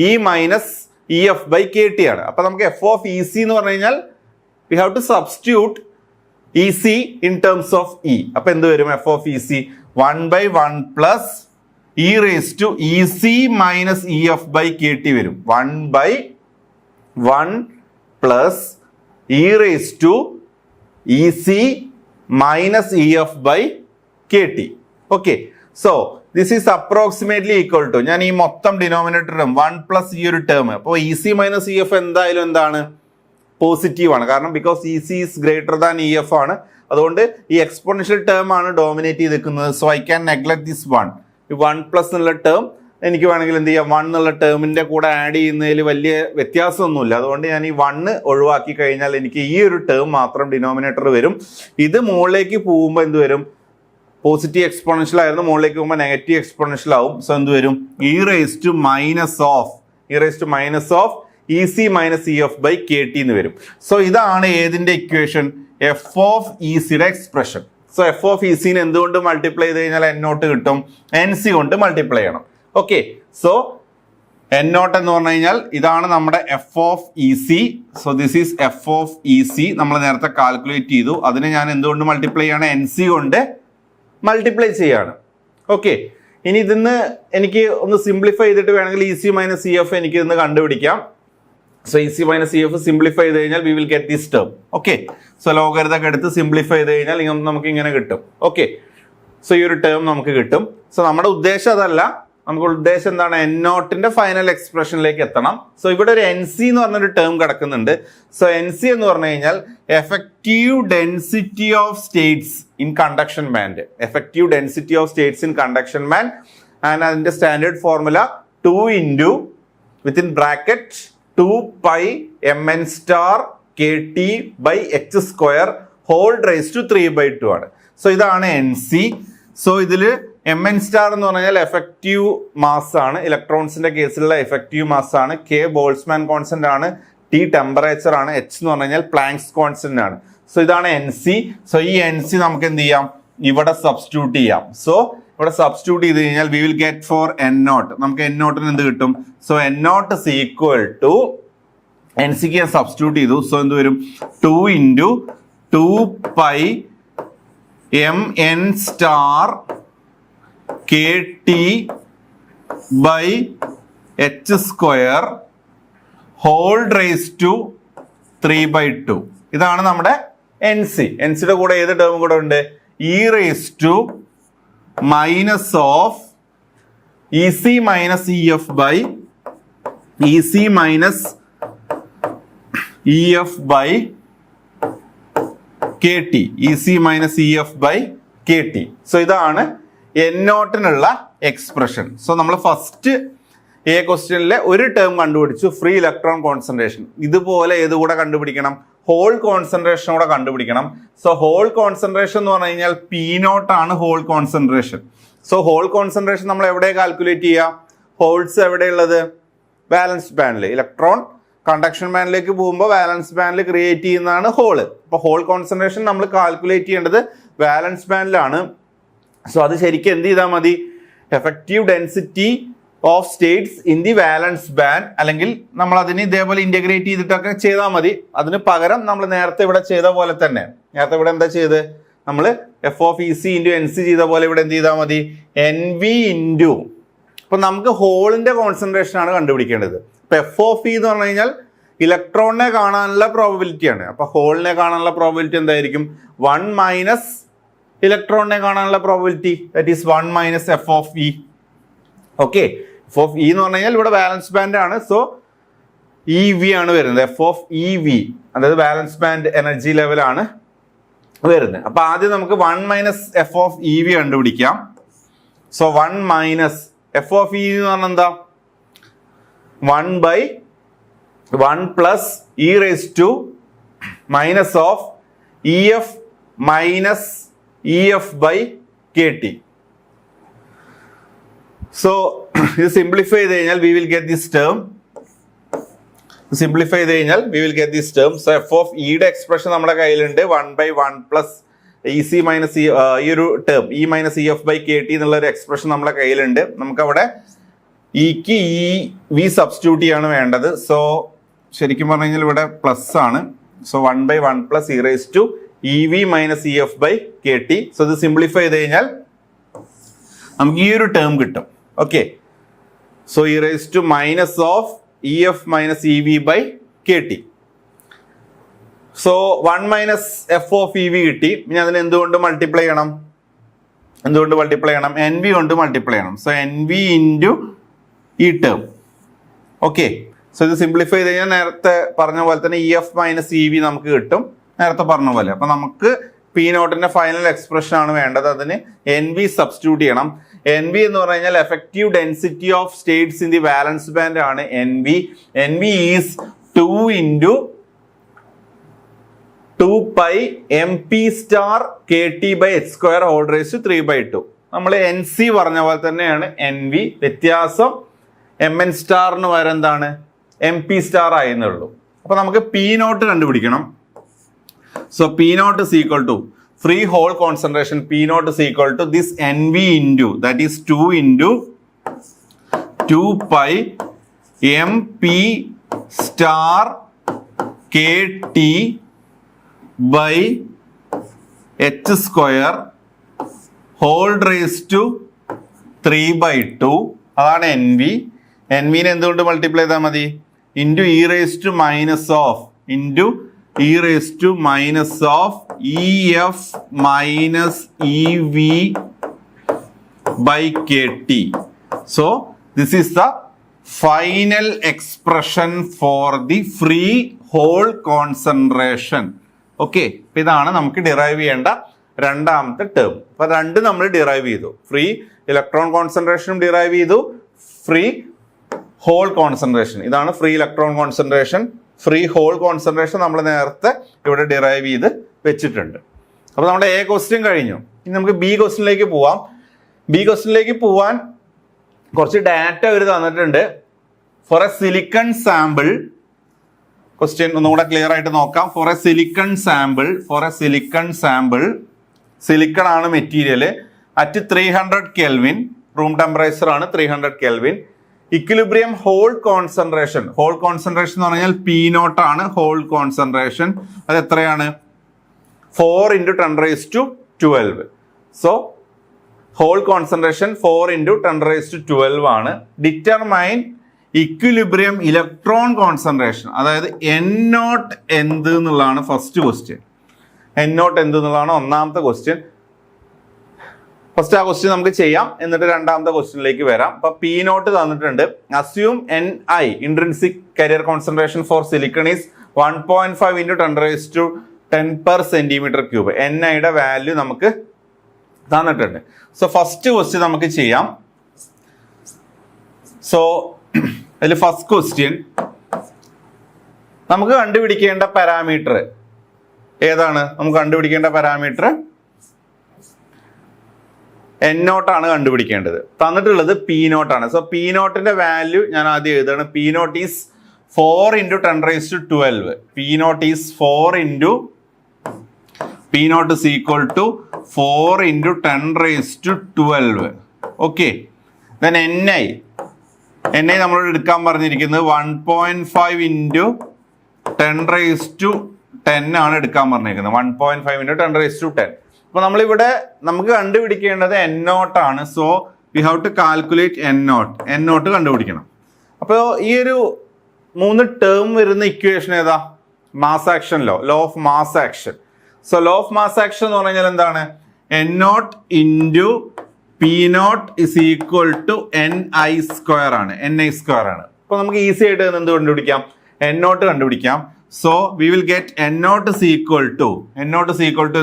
E minus E F by K T ആണ്. അപ്പൊ നമുക്ക് എഫ് ഓഫ് ഇ സി എന്ന് പറഞ്ഞു കഴിഞ്ഞാൽ we have to substitute E C in terms of E. അപ്പൊ എന്ത് വരും? F of E C 1/1 plus E raise to E C minus E F by K T വരും. 1/1 plus E raise to E C minus E F by K T. Okay, so this is approximately equal to, ഞാൻ ഈ മൊത്തം denominator term 1 plus ഈ ഒരു term, അപ്പോൾ E C minus E F എന്തായാലും എന്താണ്? Positive ആണ്. കാരണം because E C is greater than E F ആണ്. അതുകൊണ്ട് ഈ എക്സ്പോണൻഷ്യൽ ടേം ആണ് ഡോമിനേറ്റ് ചെയ്ത് നിൽക്കുന്നത്. So I can neglect this 1. 1+ എന്നുള്ള ടേം എനിക്ക് വേണമെങ്കിൽ എന്ത് ചെയ്യാം? 1 എന്നുള്ള ടേമിന്റെ കൂടെ ആഡ് ചെയ്യുന്നതിൽ വലിയ വ്യത്യാസമൊന്നുമില്ല. അതുകൊണ്ട് ഞാൻ ഈ 1 ഒഴിവാക്കി കഴിഞ്ഞാൽ എനിക്ക് ഈ ഒരു ടേം മാത്രം ഡിനോമിനേറ്റർ വരും. ഇത് മുകളിലേക്ക് പോകുമ്പോൾ എന്ത് വരും? പോസിറ്റീവ് എക്സ്പോണൻഷ്യൽ ആയിരുന്നു, മുകളിലേക്ക് പോകുമ്പോൾ നെഗറ്റീവ് എക്സ്പോണൻഷ്യൽ ആവും. സോ എന്ത് വരും? E raise to minus of E C minus E F by K T എന്ന് വരും. സോ ഇതാണ് ഏതിന്റെ ഇക്വേഷൻ? എഫ് ഓഫ് ഇ സിയുടെ expression. So F of E സിനെ എന്തുകൊണ്ട് മൾട്ടിപ്ലൈ ചെയ്ത് കഴിഞ്ഞാൽ എൻ നോട്ട് കിട്ടും? എൻ സി കൊണ്ട് മൾട്ടിപ്ലൈ ചെയ്യണം. ഓക്കെ, സോ എൻ നോട്ട് എന്ന് പറഞ്ഞു കഴിഞ്ഞാൽ ഇതാണ് നമ്മുടെ F of E C. So this is F of E C. നമ്മൾ നേരത്തെ കാൽക്കുലേറ്റ് ചെയ്തു. അതിനെ ഞാൻ എന്തുകൊണ്ട് മൾട്ടിപ്ലൈ ചെയ്യാണ്? എൻ സി കൊണ്ട് മൾട്ടിപ്ലൈ ചെയ്യാണ്. ഓക്കെ, ഇനി ഇതിന്ന് എനിക്ക് ഒന്ന് സിംപ്ലിഫൈ ചെയ്തിട്ട് വേണമെങ്കിൽ E C minus E F എനിക്ക് ഇന്ന് കണ്ടുപിടിക്കാം. So E C minus E F simplify ചെയ്ത് കഴിഞ്ഞാൽ we will get this term. Okay, so logarithm എടുത്ത് സിംപ്ലിഫൈ ചെയ്ത് കഴിഞ്ഞാൽ നമുക്ക് ഇങ്ങനെ കിട്ടും. ഓക്കെ, സോ ഈ ഒരു ടേം നമുക്ക് കിട്ടും. സോ നമ്മുടെ ഉദ്ദേശം അതല്ല, നമുക്ക് ഉദ്ദേശം എന്താണ്? എൻ നോട്ടിന്റെ ഫൈനൽ എക്സ്പ്രഷനിലേക്ക് എത്തണം. സോ ഇവിടെ ഒരു എൻ സി എന്ന് പറഞ്ഞൊരു ടേം കിടക്കുന്നുണ്ട്. സോ എൻ സി എന്ന് പറഞ്ഞു കഴിഞ്ഞാൽ effective density of states in conduction band. Effective density of states in conduction band. And അതിന്റെ standard formula 2 into within bracket 2 pi mn star kt by h square whole raised to 3/2 ആണ്. So ഇതാണ് N C. So ഇതിൽ M N star എന്ന് പറഞ്ഞാൽ effective mass ആണ്, ഇലക്ട്രോൺസിന്റെ കേസിലുള്ള effective mass ആണ്. K Boltzmann constant ആണ്. T temperature ആണ്. H എന്ന് പറഞ്ഞു കഴിഞ്ഞാൽ പ്ലാങ്ക്സ് കോൺസ്റ്റന്റ് ആണ്. സോ ഇതാണ് എൻ സി. സോ ഈ എൻ സി നമുക്ക് എന്ത് ചെയ്യാം? ഇവിടെ സബ്സ്റ്റിറ്റ്യൂട്ട് ചെയ്യാം. സോ ഇവിടെ സബ്സ്റ്റിറ്റ്യൂട്ട് ചെയ്ത് കഴിഞ്ഞാൽ we will get for N nought. നമുക്ക് എൻ നോട്ടിന് എന്ത് കിട്ടും? So N nought is equal to N സിക്ക് ഞാൻ സബ്സ്റ്റിറ്റ്യൂട്ട് ചെയ്തു. സോ എന്ത് വരും? 2 into 2 pi mn star kt by h square whole raised to 3/2. ഇതാണ് നമ്മുടെ എൻ സി. എൻ സിയുടെ കൂടെ ഏത് ടേം കൂടെ ഉണ്ട്? E raise to minus of E C minus E F by E C minus E F by K T. E C minus E F by K T. So ഇതാണ് N നോട്ടിനുള്ള expression. So നമ്മൾ first A ക്വസ്റ്റ്യനിലെ ഒരു term കണ്ടുപിടിച്ചു, free electron concentration. ഇതുപോലെ ഏത് കൂടെ കണ്ടുപിടിക്കണം? ഹോൾ കോൺസെൻട്രേഷൻ കൂടെ കണ്ടുപിടിക്കണം. സോ ഹോൾ കോൺസെൻട്രേഷൻ എന്ന് പറഞ്ഞു കഴിഞ്ഞാൽ പി നോട്ട് ആണ് hole concentration. So hole concentration നമ്മൾ എവിടെ കാൽക്കുലേറ്റ് ചെയ്യുക? ഹോൾസ് എവിടെയുള്ളത്? വാലൻസ് ബാൻഡിൽ. ഇലക്ട്രോൺ കണ്ടക്ഷൻ ബാൻഡിലേക്ക് പോകുമ്പോൾ വാലൻസ് ബാൻഡിൽ ക്രിയേറ്റ് ചെയ്യുന്നതാണ് ഹോള്. അപ്പോൾ ഹോൾ കോൺസെൻട്രേഷൻ നമ്മൾ കാൽക്കുലേറ്റ് ചെയ്യേണ്ടത് വാലൻസ് ബാൻഡിലാണ്. സോ അത് ശരിക്കും എന്ത് ചെയ്താൽ മതി? Effective density of states in the valence band, അല്ലെങ്കിൽ നമ്മൾ അതിന് ഇതേപോലെ ഇന്റഗ്രേറ്റ് ചെയ്തിട്ടൊക്കെ ചെയ്താൽ മതി. അതിന് പകരം നമ്മൾ നേരത്തെ ഇവിടെ ചെയ്ത പോലെ തന്നെ, നേരത്തെ ഇവിടെ എന്താ ചെയ്ത്? നമ്മൾ F of E C into N C ചെയ്ത പോലെ ഇവിടെ എന്ത് ചെയ്താൽ മതി? N V into. അപ്പൊ നമുക്ക് ഹോളിന്റെ കോൺസെൻട്രേഷൻ ആണ് കണ്ടുപിടിക്കേണ്ടത്. ഇപ്പൊ എഫ് ഓഫ് ഇ എന്ന് പറഞ്ഞു കഴിഞ്ഞാൽ ഇലക്ട്രോണിനെ കാണാനുള്ള പ്രോബബിലിറ്റി ആണ്. അപ്പൊ ഹോളിനെ കാണാനുള്ള പ്രോബബിലിറ്റി എന്തായിരിക്കും? 1 മൈനസ് ഇലക്ട്രോണിനെ കാണാനുള്ള probability, that is 1 minus F of E. Okay, F of E എന്ന് പറഞ്ഞു കഴിഞ്ഞാൽ ഇവിടെ ബാലൻസ് ബാൻഡ് ആണ്. സോ ഇ വി ആണ് വരുന്നത്. എഫ് ഓഫ് ഇ വി, അതായത് ബാലൻസ് ബാൻഡ് എനർജി ലെവലാണ് വരുന്നത്. അപ്പൊ ആദ്യം നമുക്ക് 1 minus F of E V കണ്ടുപിടിക്കാം. So 1 minus F of E എന്ന് പറഞ്ഞാൽ എന്താ? 1 by 1 plus e raised to minus of ef minus ef by kt. So this simplify ചെയ്ത് കഴിഞ്ഞാൽ we will get this term. Simplify ചെയ്ത് കഴിഞ്ഞാൽ we will get this term. So f of e യുടെ expression നമ്മുടെ കയ്യിലുണ്ട്. 1 by 1 plus E C minus ഈ ഒരു term E minus E F by K T എന്നുള്ള ഒരു എക്സ്പ്രഷൻ നമ്മുടെ കയ്യിലുണ്ട്. നമുക്കവിടെ ഇക്ക് ഇ വി സബ്സ്റ്റിറ്റ്യൂട്ട് ചെയ്യാണ് വേണ്ടത്. സോ ശരിക്കും പറഞ്ഞു കഴിഞ്ഞാൽ ഇവിടെ പ്ലസ് ആണ്. So 1 by 1 plus E raise to E V minus E F by K T. So ഇത് സിംപ്ലിഫൈ ചെയ്ത് കഴിഞ്ഞാൽ നമുക്ക് ഈ ഒരു ടേം കിട്ടും. Okay, so E raise to minus of E F minus E V by K T. So 1 minus F of E V കിട്ടി. ഇനി അതിന് എന്തുകൊണ്ട് മൾട്ടിപ്ലൈ ചെയ്യണം? എന്തുകൊണ്ട് മൾട്ടിപ്ലൈ ചെയ്യണം? എൻ വി കൊണ്ട് മൾട്ടിപ്ലൈ ചെയ്യണം. സോ എൻ വി ഇൻറ്റു ഈ ടേം. ഓക്കെ, സോ ഇത് സിംപ്ലിഫൈ ചെയ്ത് കഴിഞ്ഞാൽ നേരത്തെ പറഞ്ഞ പോലെ തന്നെ E F minus E V നമുക്ക് കിട്ടും, നേരത്തെ പറഞ്ഞ പോലെ. അപ്പൊ നമുക്ക് പി നോട്ടിന്റെ ഫൈനൽ എക്സ്പ്രഷൻ ആണ് വേണ്ടത്. അതിന് എൻ വി സബ്സ്റ്റിറ്റ്യൂട്ട് ചെയ്യണം. എൻ വി എന്ന് പറഞ്ഞു കഴിഞ്ഞാൽ effective density of states in the valence band ആണ് N V. N V is 2 into 2 pi mp star kt by h square whole raised to 3/2. നമ്മൾ N C പറഞ്ഞ പോലെ തന്നെയാണ് N V. വ്യത്യാസം എം എൻ സ്റ്റാറിന് വരെ എന്താണ്? എം പി സ്റ്റാർ ആയെന്നുള്ളൂ. അപ്പൊ നമുക്ക് പി നോട്ട് കണ്ടുപിടിക്കണം. So P naught is equal to free hole concentration. P naught is equal to this N V into that is 2 into 2 pi mp star kt by h square whole raised to 3/2. അതാണ് N V. N വിനെ എന്തുകൊണ്ട് multiply ചെയ്താൽ മതി? Into E raise to minus of into E raise to minus of E F minus E V by K T. So this is the final expression for the free hole concentration. Okay, ഇതാണ് നമുക്ക് derive ചെയ്യേണ്ട രണ്ടാമത്തെ term. അപ്പൊ രണ്ട് നമ്മൾ derive ചെയ്തു, free electron കോൺസെൻട്രേഷനും derive ചെയ്തു, ഫ്രീ ഹോൾ കോൺസെൻട്രേഷൻ. ഇതാണ് free electron concentration. Free hole concentration നമ്മൾ നേരത്തെ ഇവിടെ ഡിറൈവ് ചെയ്ത് വെച്ചിട്ടുണ്ട്. അപ്പൊ നമ്മുടെ എ ക്വസ്റ്റ്യൻ കഴിഞ്ഞു. ഇനി നമുക്ക് ബി ക്വസ്റ്റ്യനിലേക്ക് പോവാം. ബി ക്വസ്റ്റ്യനിലേക്ക് പോവാൻ കുറച്ച് ഡാറ്റ അവർ തന്നിട്ടുണ്ട്. For a silicon sample, question ഒന്നുകൂടെ ക്ലിയർ ആയിട്ട് നോക്കാം. For a silicon sample, silicon ആണ് material, at 300 kelvin, room temperature ആണ് 300 കെൽവിൻ. ഇക്വിലിബ്രിയം ഹോൾ കോൺസെൻട്രേഷൻ എന്ന് പറഞ്ഞാൽ P0 ആണ് ഹോൾ കോൺസെൻട്രേഷൻ. അത് എത്രയാണ്? 4 × 10⁻12. സോ ഹോൾ കോൺസെൻട്രേഷൻ 4 × 10⁻12 ആണ്. ഡിറ്റർമൈൻ ഇക്വിലിബ്രിയം ഇലക്ട്രോൺ കോൺസെൻട്രേഷൻ, അതായത് N0 എന്ത് എന്നുള്ളതാണ് ഫസ്റ്റ് ക്വസ്റ്റ്യൻ. N0 എന്ത് എന്നുള്ളതാണ് ഒന്നാമത്തെ ക്വസ്റ്റ്യൻ. ഫസ്റ്റ് ആ ക്വസ്റ്റ്യൻ നമുക്ക് ചെയ്യാം, എന്നിട്ട് രണ്ടാമത്തെ ക്വസ്റ്റ്യനിലേക്ക് വരാം. അപ്പൊ P0 തന്നിട്ടുണ്ട്. Assume Ni intrinsic carrier concentration for silicon is 1.5 × 10⁻10 cm³. Niയുടെ വാല്യൂ നമുക്ക് തന്നിട്ടുണ്ട്. സോ ഫസ്റ്റ് ക്വസ്റ്റ്യൻ നമുക്ക് ചെയ്യാം. സോ അതിൽ ഫസ്റ്റ് ക്വസ്റ്റ്യൻ നമുക്ക് കണ്ടുപിടിക്കേണ്ട പാരാമീറ്റർ ഏതാണ്? നമുക്ക് കണ്ടുപിടിക്കേണ്ട പാരാമീറ്റർ N0 ആണ് കണ്ടുപിടിക്കേണ്ടത്. തന്നിട്ടുള്ളത് P0 ആണ്. സോ P0ന്റെ വാല്യൂ ഞാൻ ആദ്യം എഴുതാണ്. P0 is 4 × 10⁻12. P0 is 4 × 10⁻12. Okay, then Ni നമ്മളോട് എടുക്കാൻ പറഞ്ഞിരിക്കുന്നത് 1.5 × 10⁻10 ആണ് എടുക്കാൻ പറഞ്ഞിരിക്കുന്നത്. 1.5 × 10⁻10. അപ്പൊ നമ്മളിവിടെ നമുക്ക് കണ്ടുപിടിക്കേണ്ടത് N0 ആണ്. So we have to calculate N0 കണ്ടുപിടിക്കണം. അപ്പോൾ ഈ ഒരു 3 ടേം വരുന്ന ഇക്വേഷൻ ഏതാ? Mass action law of mass action. So low of mass action എന്ന് പറഞ്ഞാൽ എന്താണ്? N0 × P0 is equal to Ni² ആണ്. അപ്പൊ നമുക്ക് ഈസി ആയിട്ട് എന്ത് കണ്ടുപിടിക്കാം? N0 കണ്ടുപിടിക്കാം. So we will get N0 is equal to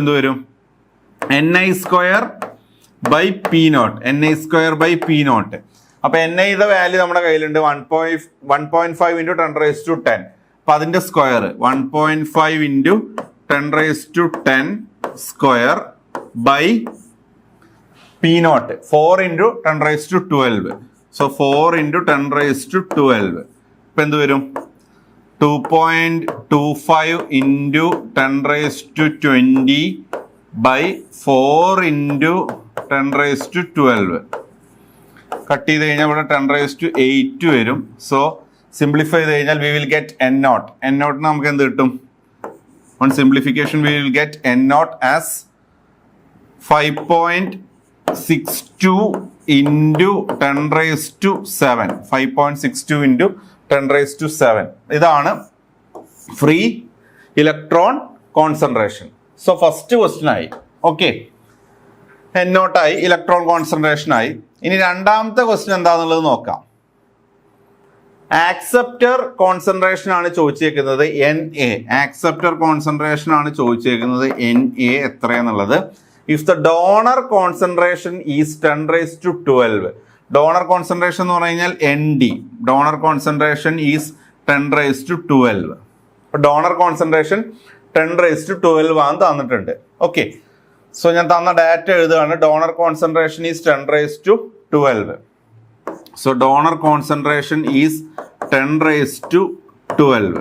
എന്ത് വരും? Ni²/P0. അപ്പൊ Niയുടെ വാല്യൂ നമ്മുടെ കയ്യിലുണ്ട് 1.5 × 10⁻10. അപ്പൊ അതിന്റെ സ്ക്വയർ 1.5 × 10⁻10² P0, 4 × 10⁻12. സോ 4 × 10⁻12 ഇപ്പൊ എന്ത് വരും? 2.25 × 10⁻20 4 × 10⁻12. കട്ട് ചെയ്ത് കഴിഞ്ഞാൽ ഇവിടെ 10⁻8 വരും. സോ സിംപ്ലിഫൈ ചെയ്ത് കഴിഞ്ഞാൽ വി വിൽ ഗെറ്റ് N0 നമുക്ക് എന്ത് കിട്ടും? On simplification V will get N0 as 5.62 × 10⁻7. 5.62 × 10⁻7. ഇതാണ് free electron concentration. So first question ആയി. ഓക്കെ, N0 ആയി, ഇലക്ട്രോൺ കോൺസെൻട്രേഷൻ ആയി. ഇനി രണ്ടാമത്തെ ക്വസ്റ്റ്യൻ എന്താണെന്നുള്ളത് നോക്കാം. ആക്സെപ്റ്റർ കോൺസെൻട്രേഷൻ ആണ് ചോദിച്ചേക്കുന്നത് Na. ആക്സെപ്റ്റർ കോൺസെൻട്രേഷൻ ആണ് ചോദിച്ചേക്കുന്നത് Na എത്രയെന്നുള്ളത്. If the donor concentration is 10⁻12. Donor concentration എന്ന് പറഞ്ഞു കഴിഞ്ഞാൽ ND. Donor concentration is 10⁻12. Donor concentration 10⁻12 ആണ് തന്നിട്ടുണ്ട്. ഓക്കെ, സോ ഞാൻ തന്ന ഡാറ്റ എഴുതുകയാണ്. Donor concentration is 10⁻12. So donor concentration is 10⁻12.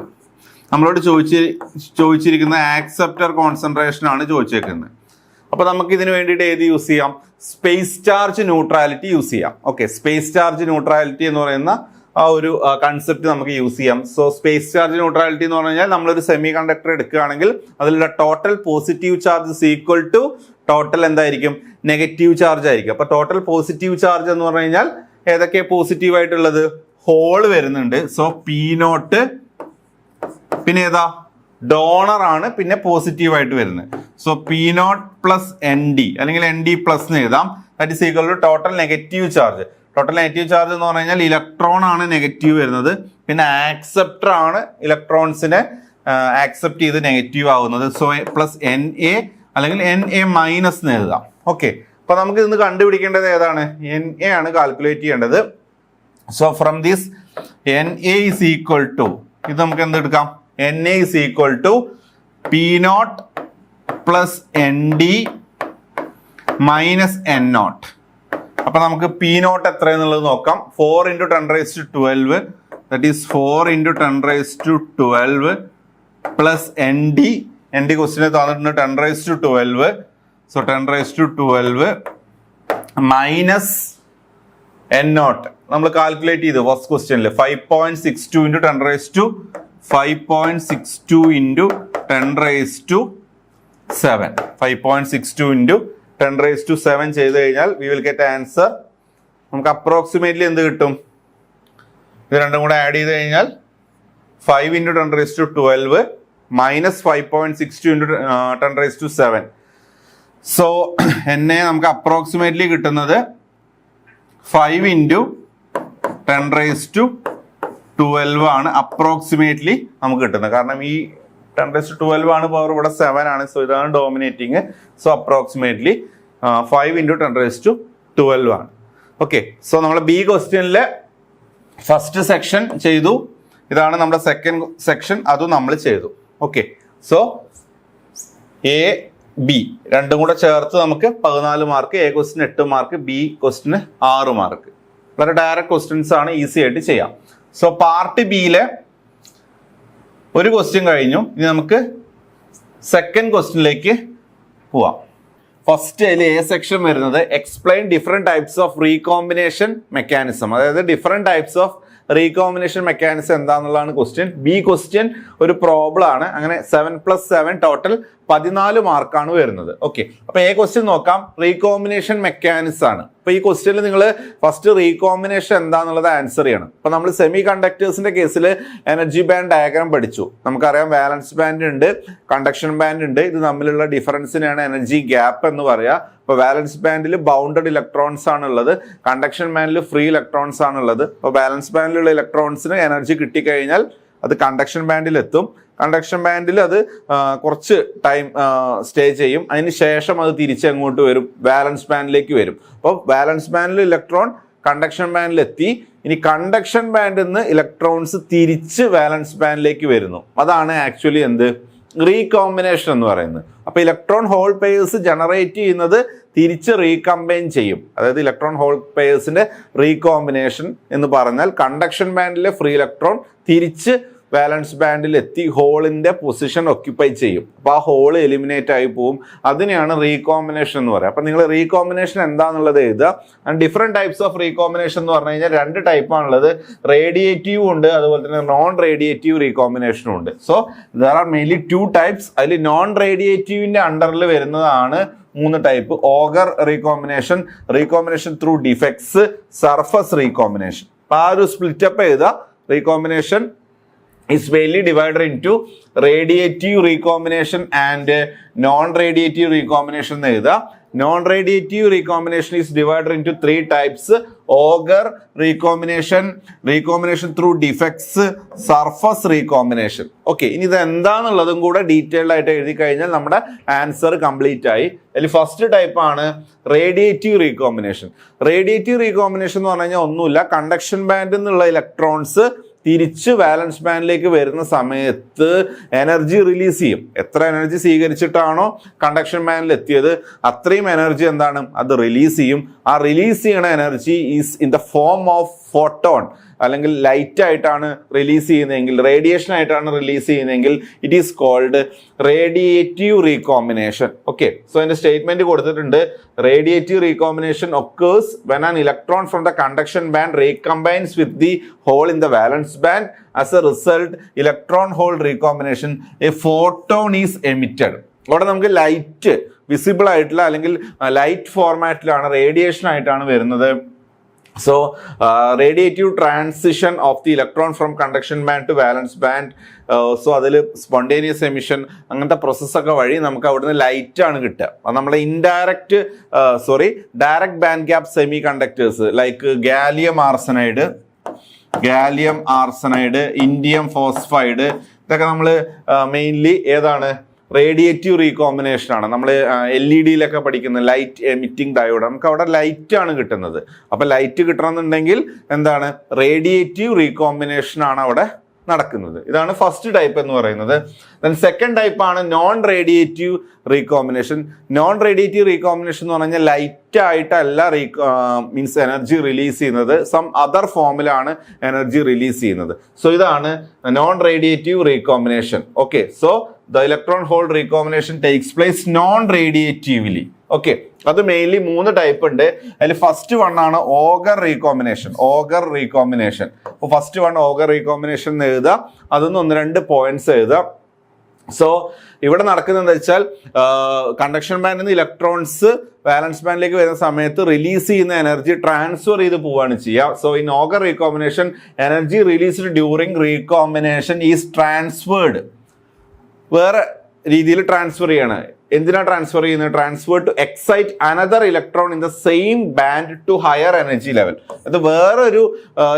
നമ്മളോട് ചോദിച്ചിരിക്കുന്ന ആക്സെപ്റ്റർ കോൺസെൻട്രേഷൻ ആണ് ചോദിച്ചേക്കുന്നത്. അപ്പൊ നമുക്ക് ഇതിന് വേണ്ടിയിട്ട് ഏത് യൂസ് ചെയ്യാം? സ്പേസ് ചാർജ് ന്യൂട്രാലിറ്റി യൂസ് ചെയ്യാം. ഓക്കെ, സ്പേസ് ചാർജ് ന്യൂട്രാലിറ്റി എന്ന് പറയുന്ന ആ ഒരു കൺസെപ്റ്റ് നമുക്ക് യൂസ് ചെയ്യാം. സോ സ്പേസ് ചാർജ് ന്യൂട്രാലിറ്റി എന്ന് പറഞ്ഞു കഴിഞ്ഞാൽ നമ്മളൊരു സെമി കണ്ടക്ടർ എടുക്കുകയാണെങ്കിൽ അതിലുള്ള total positive charge is equal to total എന്തായിരിക്കും? നെഗറ്റീവ് ചാർജ് ആയിരിക്കും. അപ്പൊ ടോട്ടൽ പോസിറ്റീവ് ചാർജ് എന്ന് പറഞ്ഞു കഴിഞ്ഞാൽ ഏതൊക്കെ പോസിറ്റീവ് ആയിട്ടുള്ളത്? ഹോൾ വരുന്നുണ്ട്. സോ P0, പിന്നെ ഏതാ? ഡോണർ ആണ്, പിന്നെ പോസിറ്റീവ് ആയിട്ട് വരുന്നത്. സോ P0 + ND അല്ലെങ്കിൽ ND+ എന്ന് എഴുതാം. That is equal to total negative charge. Total negative charge എന്ന് പറഞ്ഞു കഴിഞ്ഞാൽ ഇലക്ട്രോൺ ആണ് നെഗറ്റീവ് വരുന്നത്, പിന്നെ ആക്സെപ്റ്റർ ആണ് ഇലക്ട്രോൺസിനെ ആക്സെപ്റ്റ് ചെയ്ത് നെഗറ്റീവ് ആവുന്നത്. സോ പ്ലസ് NA അല്ലെങ്കിൽ NA മൈനസ് എന്ന് എഴുതാം. ഓക്കെ, അപ്പൊ നമുക്ക് ഇന്ന് കണ്ടുപിടിക്കേണ്ടത് ഏതാണ്? NA ആണ് കാൽക്കുലേറ്റ് ചെയ്യേണ്ടത്. So from this NA is equal to, ഇത് നമുക്ക് എന്തെടുക്കാം? NA is equal to P0 plus ND minus N0. അപ്പൊ നമുക്ക് P0 എത്ര എന്നുള്ളത് നോക്കാം. 4 × 10⁻12 ദാറ്റ് ഈസ് 4 × 10⁻12 പ്ലസ് ND ക്വസ്റ്റിനെ തന്നിട്ടുണ്ട് 10⁻12. സോ 10⁻12 മൈനസ് N0 നമ്മൾ കാൽക്കുലേറ്റ് ചെയ്തു ഫസ്റ്റ് ക്വസ്റ്റ്യനിൽ 5.62 × 10⁻5.62 × 10⁻7 5.62 × 10⁻7 ചെയ്ത് കഴിഞ്ഞാൽ വി വിൽ ഗെറ്റ് ആൻസർ. നമുക്ക് അപ്രോക്സിമേറ്റ്ലി എന്ത് കിട്ടും? ഇത് രണ്ടും കൂടെ ആഡ് ചെയ്ത് കഴിഞ്ഞാൽ 5 × 10⁻12 മൈനസ് 5.62 × 10⁻7. സോ NA നമുക്ക് അപ്രോക്സിമേറ്റ്ലി കിട്ടുന്നത് 5 × 10⁻12 ആണ് അപ്രോക്സിമേറ്റ്ലി നമുക്ക് കിട്ടുന്നത്. കാരണം ഈ 10⁻12 ആണ് പവർ, ഇവിടെ 7 ആണ്. സോ ഇതാണ് ഡോമിനേറ്റിംഗ്. സോ അപ്രോക്സിമേറ്റ്ലി 5 × 10⁻12 ആണ്. ഓക്കെ, സോ നമ്മൾ ബി ക്വസ്റ്റ്യനിലെ ഫസ്റ്റ് സെക്ഷൻ ചെയ്തു. ഇതാണ് നമ്മുടെ സെക്കൻഡ് സെക്ഷൻ, അതും നമ്മൾ ചെയ്തു. ഓക്കെ, സോ A B രണ്ടും കൂടെ ചേർത്ത് നമുക്ക് 14 mark, A question 8 mark, B question 6 mark. വളരെ ഡയറക്റ്റ് ക്വസ്റ്റ്യൻസ് ആണ്, ഈസി ആയിട്ട് ചെയ്യാം. സോ പാർട്ട് ബിയിലെ ഒരു ക്വസ്റ്റ്യൻ കഴിഞ്ഞു. ഇനി നമുക്ക് സെക്കൻഡ് ക്വസ്റ്റ്യനിലേക്ക് പോവാം. ഫസ്റ്റ് അതിൽ A സെക്ഷൻ വരുന്നത് explain different types of recombination mechanism, അതായത് different types of recombination mechanism എന്താണെന്നുള്ളതാണ് ക്വസ്റ്റ്യൻ. ബി ക്വസ്റ്റ്യൻ ഒരു പ്രോബ്ലം ആണ്. അങ്ങനെ 7+7 ടോട്ടൽ 14 മാർക്കാണ് വരുന്നത്. ഓക്കെ, അപ്പൊ A ക്വസ്റ്റ്യൻ നോക്കാം. റീകോമ്പിനേഷൻ മെക്കാനിസം ആണ്. അപ്പൊ ഈ ക്വസ്റ്റ്യനിൽ നിങ്ങൾ ഫസ്റ്റ് റീകോമ്പിനേഷൻ എന്താന്നുള്ളത് ആൻസർ ചെയ്യണം. അപ്പൊ നമ്മൾ സെമി കണ്ടക്ടേഴ്സിന്റെ കേസിൽ എനർജി ബാൻഡ് ഡയഗ്രാം പഠിച്ചു. നമുക്കറിയാം വാലൻസ് ബാൻഡ് ഉണ്ട്, കണ്ടക്ഷൻ ബാൻഡ് ഉണ്ട്. ഇത് തമ്മിലുള്ള ഡിഫറൻസിനെയാണ് എനർജി ഗ്യാപ്പ് എന്ന് പറയാ. ഇപ്പൊ വാലൻസ് ബാൻഡിൽ ബൗണ്ടഡ് ഇലക്ട്രോൺസ് ആണുള്ളത്, കണ്ടക്ഷൻ ബാൻഡിൽ ഫ്രീ ഇലക്ട്രോൺസ് ആണുള്ളത്. അപ്പൊ വാലൻസ് ബാൻഡിലുള്ള ഇലക്ട്രോൺസിന് എനർജി കിട്ടിക്കഴിഞ്ഞാൽ അത് കണ്ടക്ഷൻ ബാൻഡിൽ എത്തും. കണ്ടക്ഷൻ ബാൻഡിൽ അത് കുറച്ച് ടൈം സ്റ്റേ ചെയ്യും. അതിന് ശേഷം അത് തിരിച്ചെങ്ങോട്ട് വരും? വാലൻസ് ബാൻഡിലേക്ക് വരും. അപ്പോൾ വാലൻസ് ബാൻഡിൽ ഇലക്ട്രോൺ കണ്ടക്ഷൻ ബാൻഡിൽ എത്തി. ഇനി കണ്ടക്ഷൻ ബാൻഡിൽ നിന്ന് ഇലക്ട്രോൺസ് തിരിച്ച് വാലൻസ് ബാൻഡിലേക്ക് വരുന്നു. അതാണ് ആക്ച്വലി എന്ത്? റീകോമ്പിനേഷൻ എന്ന് പറയുന്നത്. അപ്പൊ ഇലക്ട്രോൺ ഹോൾ പെയർസ് ജനറേറ്റ് ചെയ്യുന്നത് തിരിച്ച് റീകമ്പൈൻ ചെയ്യും. അതായത് ഇലക്ട്രോൺ ഹോൾ പെയർസിന്റെ റീകോമ്പിനേഷൻ എന്ന് പറഞ്ഞാൽ കണ്ടക്ഷൻ ബാൻഡിലെ ഫ്രീ ഇലക്ട്രോൺ തിരിച്ച് വാലൻസ് ബാൻഡിൽ എത്തി ഹോളിന്റെ പൊസിഷൻ ഒക്യുപ്പൈ ചെയ്യും. അപ്പൊ ആ ഹോള് എലിമിനേറ്റ് ആയി പോവും. അതിനെയാണ് റീകോമ്പിനേഷൻ എന്ന് പറയുക. അപ്പൊ നിങ്ങൾ റീകോമ്പിനേഷൻ എന്താണെന്നുള്ളത് എഴുതുക. And different types of recombination എന്ന് പറഞ്ഞു കഴിഞ്ഞാൽ 2 ടൈപ്പാണുള്ളത്. റേഡിയേറ്റീവ് ഉണ്ട്, അതുപോലെ തന്നെ നോൺ റേഡിയേറ്റീവ് റീകോമ്പിനേഷനും ഉണ്ട്. So there are mainly 2 types. അതിൽ നോൺ റേഡിയേറ്റീവിന്റെ അണ്ടറിൽ വരുന്നതാണ് 3 type. Auger recombination, recombination through defects, surface recombination. അപ്പൊ ആ ഒരു സ്പ്ലിറ്റപ്പ് എഴുതുക. Recombination is mainly divided into radiative recombination and non-radiative recombination എന്ന് എഴുതുക. Non-radiative recombination is divided into 3 types: Auger recombination, recombination through defects, surface recombination. Okay, ഇനി ഇത് എന്താണെന്നുള്ളതും കൂടെ detailed ആയിട്ട് എഴുതി കഴിഞ്ഞാൽ നമ്മുടെ ആൻസർ കംപ്ലീറ്റ് ആയി. അതിൽ ഫസ്റ്റ് ടൈപ്പ് ആണ് റേഡിയേറ്റീവ് റീകോമ്പിനേഷൻ. റേഡിയേറ്റീവ് റീകോമ്പിനേഷൻ എന്ന് പറഞ്ഞു കഴിഞ്ഞാൽ ഒന്നുമില്ല, കണ്ടക്ഷൻ ബാൻഡിൽ നിന്നുള്ള ഇലക്ട്രോൺസ് തിരിച്ച് വാലൻസ് ബാൻഡിലേക്ക് വരുന്ന സമയത്ത് എനർജി റിലീസ് ചെയ്യും. എത്ര എനർജി സ്വീകരിച്ചിട്ടാണോ കണ്ടക്ഷൻ ബാൻഡിൽ എത്തിയത് അത്രയും എനർജി എന്താണ്? അത് റിലീസ് ചെയ്യും. ആ റിലീസ് ചെയ്യണ energy is in the form of photon, അല്ലെങ്കിൽ ലൈറ്റ് ആയിട്ടാണ് റിലീസ് ചെയ്യുന്നതെങ്കിൽ, റേഡിയേഷൻ ആയിട്ടാണ് റിലീസ് ചെയ്യുന്നതെങ്കിൽ it is called radiative recombination. Okay, so അതിന്റെ സ്റ്റേറ്റ്മെന്റ് കൊടുത്തിട്ടുണ്ട്. Radiative recombination occurs when an electron from the conduction band recombines with the hole in the valence band. As a result, electron hole recombination, a photon is emitted. അവിടെ നമുക്ക് light visible ആയിട്ടുള്ള അല്ലെങ്കിൽ light ഫോർമാറ്റിലാണ്, radiation ആയിട്ടാണ് വരുന്നത്. So radiative transition of the electron from conduction band to valence band, so അതിൽ spontaneous emission അങ്ങനത്തെ പ്രോസസ്സൊക്കെ വഴി നമുക്ക് അവിടുന്ന് ലൈറ്റ് ആണ് കിട്ടുക. അത് നമ്മളെ direct band gap semi conductors like gallium arsenide, indium phosphide, ഇതൊക്കെ നമ്മൾ മെയിൻലി ഏതാണ് റേഡിയേറ്റീവ് റീകോമ്പിനേഷൻ ആണ്. നമ്മൾ LED-യിലൊക്കെ പഠിക്കുന്ന ലൈറ്റ് എമിറ്റിംഗ് ഡയോഡ്, നമുക്ക് അവിടെ ലൈറ്റ് ആണ് കിട്ടുന്നത്. അപ്പൊ ലൈറ്റ് കിട്ടണമെന്നുണ്ടെങ്കിൽ എന്താണ് റേഡിയേറ്റീവ് റീകോമ്പിനേഷൻ ആണ് അവിടെ നടക്കുന്നത്. ഇതാണ് ഫസ്റ്റ് ടൈപ്പ് എന്ന് പറയുന്നത്. ദെൻ സെക്കൻഡ് ടൈപ്പ് ആണ് non radiative recombination. Non radiative recombination എന്ന് പറഞ്ഞാൽ ലൈറ്റ് ആയിട്ടല്ല മീൻസ് എനർജി റിലീസ് ചെയ്യുന്നത്, സം അതർ ഫോമിലാണ് എനർജി റിലീസ് ചെയ്യുന്നത്. സോ ഇതാണ് non radiative recombination. Okay, so the electron hole recombination takes place non-radiatively. Okay, അത് mainly 3 type ഉണ്ട്. അതിൽ ഫസ്റ്റ് വൺ ആണ് ഓഗർ റീകോമ്പിനേഷൻ. അപ്പോൾ ഫസ്റ്റ് വൺ ഓഗർ റീകോമ്പിനേഷൻ എന്ന് എഴുതുക, അതൊന്ന് 1-2 പോയിന്റ്സ് എഴുതുക. സോ ഇവിടെ നടക്കുന്നത് എന്താ വെച്ചാൽ കണ്ടക്ഷൻ ബാൻഡിൽ നിന്ന് ഇലക്ട്രോൺസ് വാലൻസ് ബാൻഡിലേക്ക് വരുന്ന സമയത്ത് റിലീസ് ചെയ്യുന്ന എനർജി ട്രാൻസ്ഫർ ചെയ്ത് പോവാണ് ചെയ്യുക. So in Auger recombination energy released during recombination is transferred. വേറെ രീതിയിൽ ട്രാൻസ്ഫർ ചെയ്യാണ്. എന്തിനാ ട്രാൻസ്ഫർ ചെയ്യുന്നത്? Transfer to excite another electron in the same band to higher energy level. അത് വേറൊരു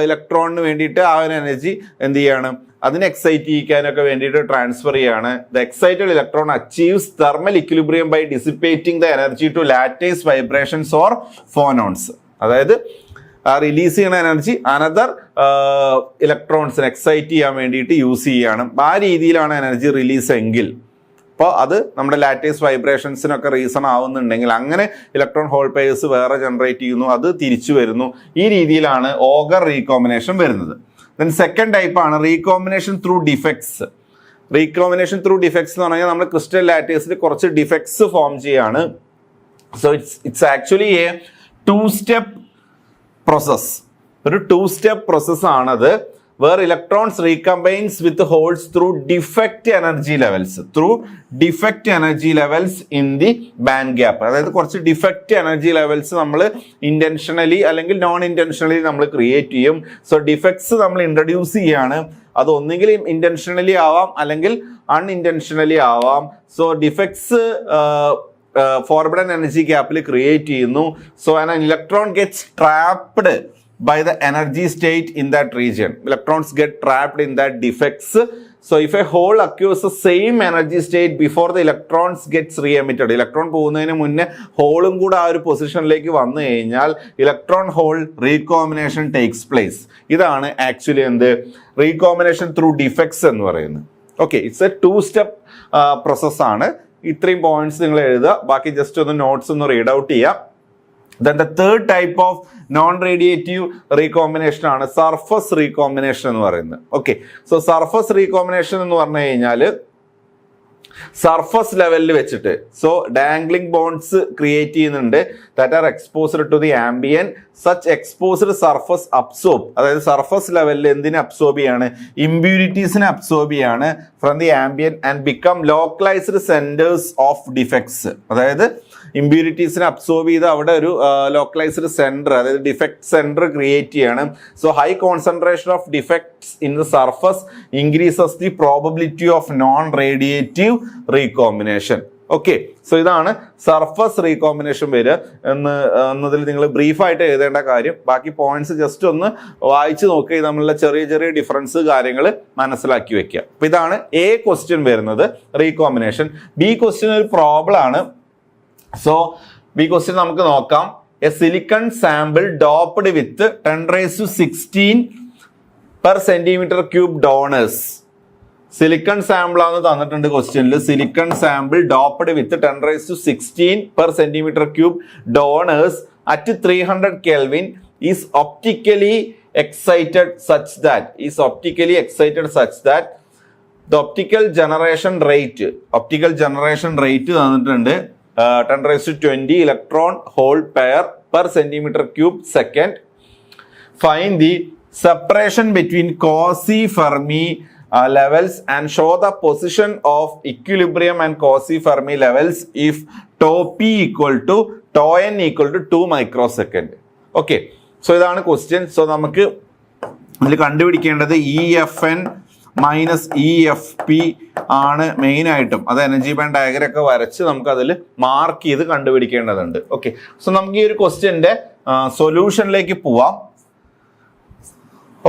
ഇലക്ട്രോണിന് വേണ്ടിയിട്ട് ആ ഒരു എനർജി എന്ത് ചെയ്യാണ്, അതിനെ എക്സൈറ്റ് ചെയ്യിക്കാനൊക്കെ വേണ്ടിയിട്ട് ട്രാൻസ്ഫർ ചെയ്യാണ്. The excited electron achieves thermal equilibrium by dissipating the energy to lattice vibrations or phonons. അതായത് റിലീസ് ചെയ്യുന്ന എനർജി അനദർ ഇലക്ട്രോൺസിനെ എക്സൈറ്റ് ചെയ്യാൻ വേണ്ടിയിട്ട് യൂസ് ചെയ്യുകയാണ്. ആ രീതിയിലാണ് എനർജി റിലീസ് എങ്കിൽ, അപ്പോൾ അത് നമ്മുടെ ലാറ്റൈസ് വൈബ്രേഷൻസിനൊക്കെ റീസൺ ആവുന്നുണ്ടെങ്കിൽ അങ്ങനെ ഇലക്ട്രോൺ ഹോൾ പെയർസ് വേറെ ജനറേറ്റ് ചെയ്യുന്നു, അത് തിരിച്ചു വരുന്നു. ഈ രീതിയിലാണ് ഓഗർ റീകോമ്പിനേഷൻ വരുന്നത്. ദെൻ സെക്കൻഡ് ടൈപ്പ് ആണ് recombination through defects. Recombination through defects എന്ന് പറഞ്ഞാൽ നമ്മൾ ക്രിസ്റ്റൽ ലാറ്റൈസിൽ കുറച്ച് ഡിഫെക്ട്സ് ഫോം ചെയ്യാണ്. So it's actually A 2-step process. ഒരു 2-step പ്രോസസ് ആണത്. where electrons recombines with holes through defect energy levels in the band gap. അതായത് കുറച്ച് ഡിഫക്റ്റ് എനർജി ലെവൽസ് നമ്മൾ ഇന്റൻഷനലി അല്ലെങ്കിൽ നോൺ ഇന്റൻഷനലി നമ്മൾ ക്രിയേറ്റ് ചെയ്യും. സോ ഡിഫക്ട്സ് നമ്മൾ ഇൻട്രൊഡ്യൂസ് ചെയ്യാണ്. അത് ഒന്നുകിൽ ഇന്റൻഷനലി ആവാം അല്ലെങ്കിൽ അൺഇന്റൻഷനലി ആവാം. സോ ഡിഫക്ട്സ് ഫോർബിഡൻ എനർജി ഗ്യാപ്പിൽ ക്രിയേറ്റ് ചെയ്യുന്നു. So an electron gets trapped by the energy state in that region. Electrons get trapped in that defects. So if a hole occurs the same energy state before the electrons gets re-emitted, electron പോകുന്നതിന് മുന്നേ ഹോളും കൂടെ ആ ഒരു പൊസിഷനിലേക്ക് വന്നു കഴിഞ്ഞാൽ electron hole recombination takes place. ഇതാണ് actually എന്ത് റീകോമ്പിനേഷൻ ത്രൂ ഡിഫെക്ട്സ് എന്ന് പറയുന്നത്. Okay, it's A 2-step process ആണ്. ഇത്രയും പോയിന്റ്സ് നിങ്ങൾ എഴുതുക, ബാക്കി ജസ്റ്റ് ഒന്ന് നോട്ട്സ് ഒന്ന് റീഡ് ഔട്ട് ചെയ്യാം. Then the third type of non-radiative recombination ആണ് സർഫസ് റീകോമ്പിനേഷൻ എന്ന് പറയുന്നത്. ഓക്കെ, സോ സർഫസ് റീകോമ്പിനേഷൻ എന്ന് പറഞ്ഞു കഴിഞ്ഞാൽ സർഫസ് ലെവലിൽ വെച്ചിട്ട് ഡാംഗ്ലിംഗ് ബോൺസ് ക്രിയേറ്റ് ചെയ്യുന്നുണ്ട് that are exposed to the ambient. Such exposed surface absorb, അതായത് സർഫസ് ലെവലിൽ എന്തിനെ അബ്സോർബ് ചെയ്യാണ്? ഇമ്പ്യൂരിറ്റീസിനെ അബ്സോർബ് ചെയ്യാണ് from the ambient and become localised centres of defects. അതായത് ഇമ്പ്യൂരിറ്റീസിനെ അബ്സോർബ് ചെയ്ത് അവിടെ ഒരു ലോക്കലൈസ്ഡ് സെന്റർ, അതായത് ഡിഫെക്ട് സെന്റർ ക്രിയേറ്റ് ചെയ്യണം. So high concentration of defects in the surface increases the probability of non radiative recombination. Okay, so ഇതാണ് surface recombination വരിക എന്നതിൽ നിങ്ങൾ ബ്രീഫായിട്ട് എഴുതേണ്ട കാര്യം. ബാക്കി പോയിന്റ്സ് ജസ്റ്റ് ഒന്ന് വായിച്ചു നോക്കുക, തമ്മിലുള്ള ചെറിയ ചെറിയ ഡിഫറൻസ് കാര്യങ്ങൾ മനസ്സിലാക്കി വെക്കുക. അപ്പൊ ഇതാണ് എ ക്വസ്റ്റ്യൻ വരുന്നത് റീകോമ്പിനേഷൻ. ബി ക്വസ്റ്റ്യൻ ഒരു പ്രോബ്ലം ആണ്. സോ ബി ക്വസ്റ്റ്യൻ നമുക്ക് നോക്കാം. A silicon sample doped with 10⁻16 per cm³ donors. Silicon sample ആണ് തന്നിട്ടുണ്ട് ക്വസ്റ്റ്യനിൽ. Silicon sample doped with 10⁻16 per cm³ donors at 300 Kelvin is optically excited such that the optical generation rate തന്നിട്ടുണ്ട് 10⁻20 electron hole pair per cm³ second. Find the separation between quasi-Fermi levels and show the position of equilibrium and quasi-Fermi levels if tau p equal to tau n equal to 2 microsecond. Okay, so ഇതാണ് question. So നമുക്ക് ഇതിൽ കണ്ടുപിടിക്കേണ്ടത് EFN minus EFP ആണ് മെയിനായിട്ടും. അത് energy band diagram ഒക്കെ വരച്ച് നമുക്ക് അതിൽ മാർക്ക് ചെയ്ത് കണ്ടുപിടിക്കേണ്ടതുണ്ട്. ഓക്കെ, സോ നമുക്ക് ഈ ഒരു ക്വസ്റ്റ്യൻ്റെ സൊല്യൂഷനിലേക്ക് പോവാം.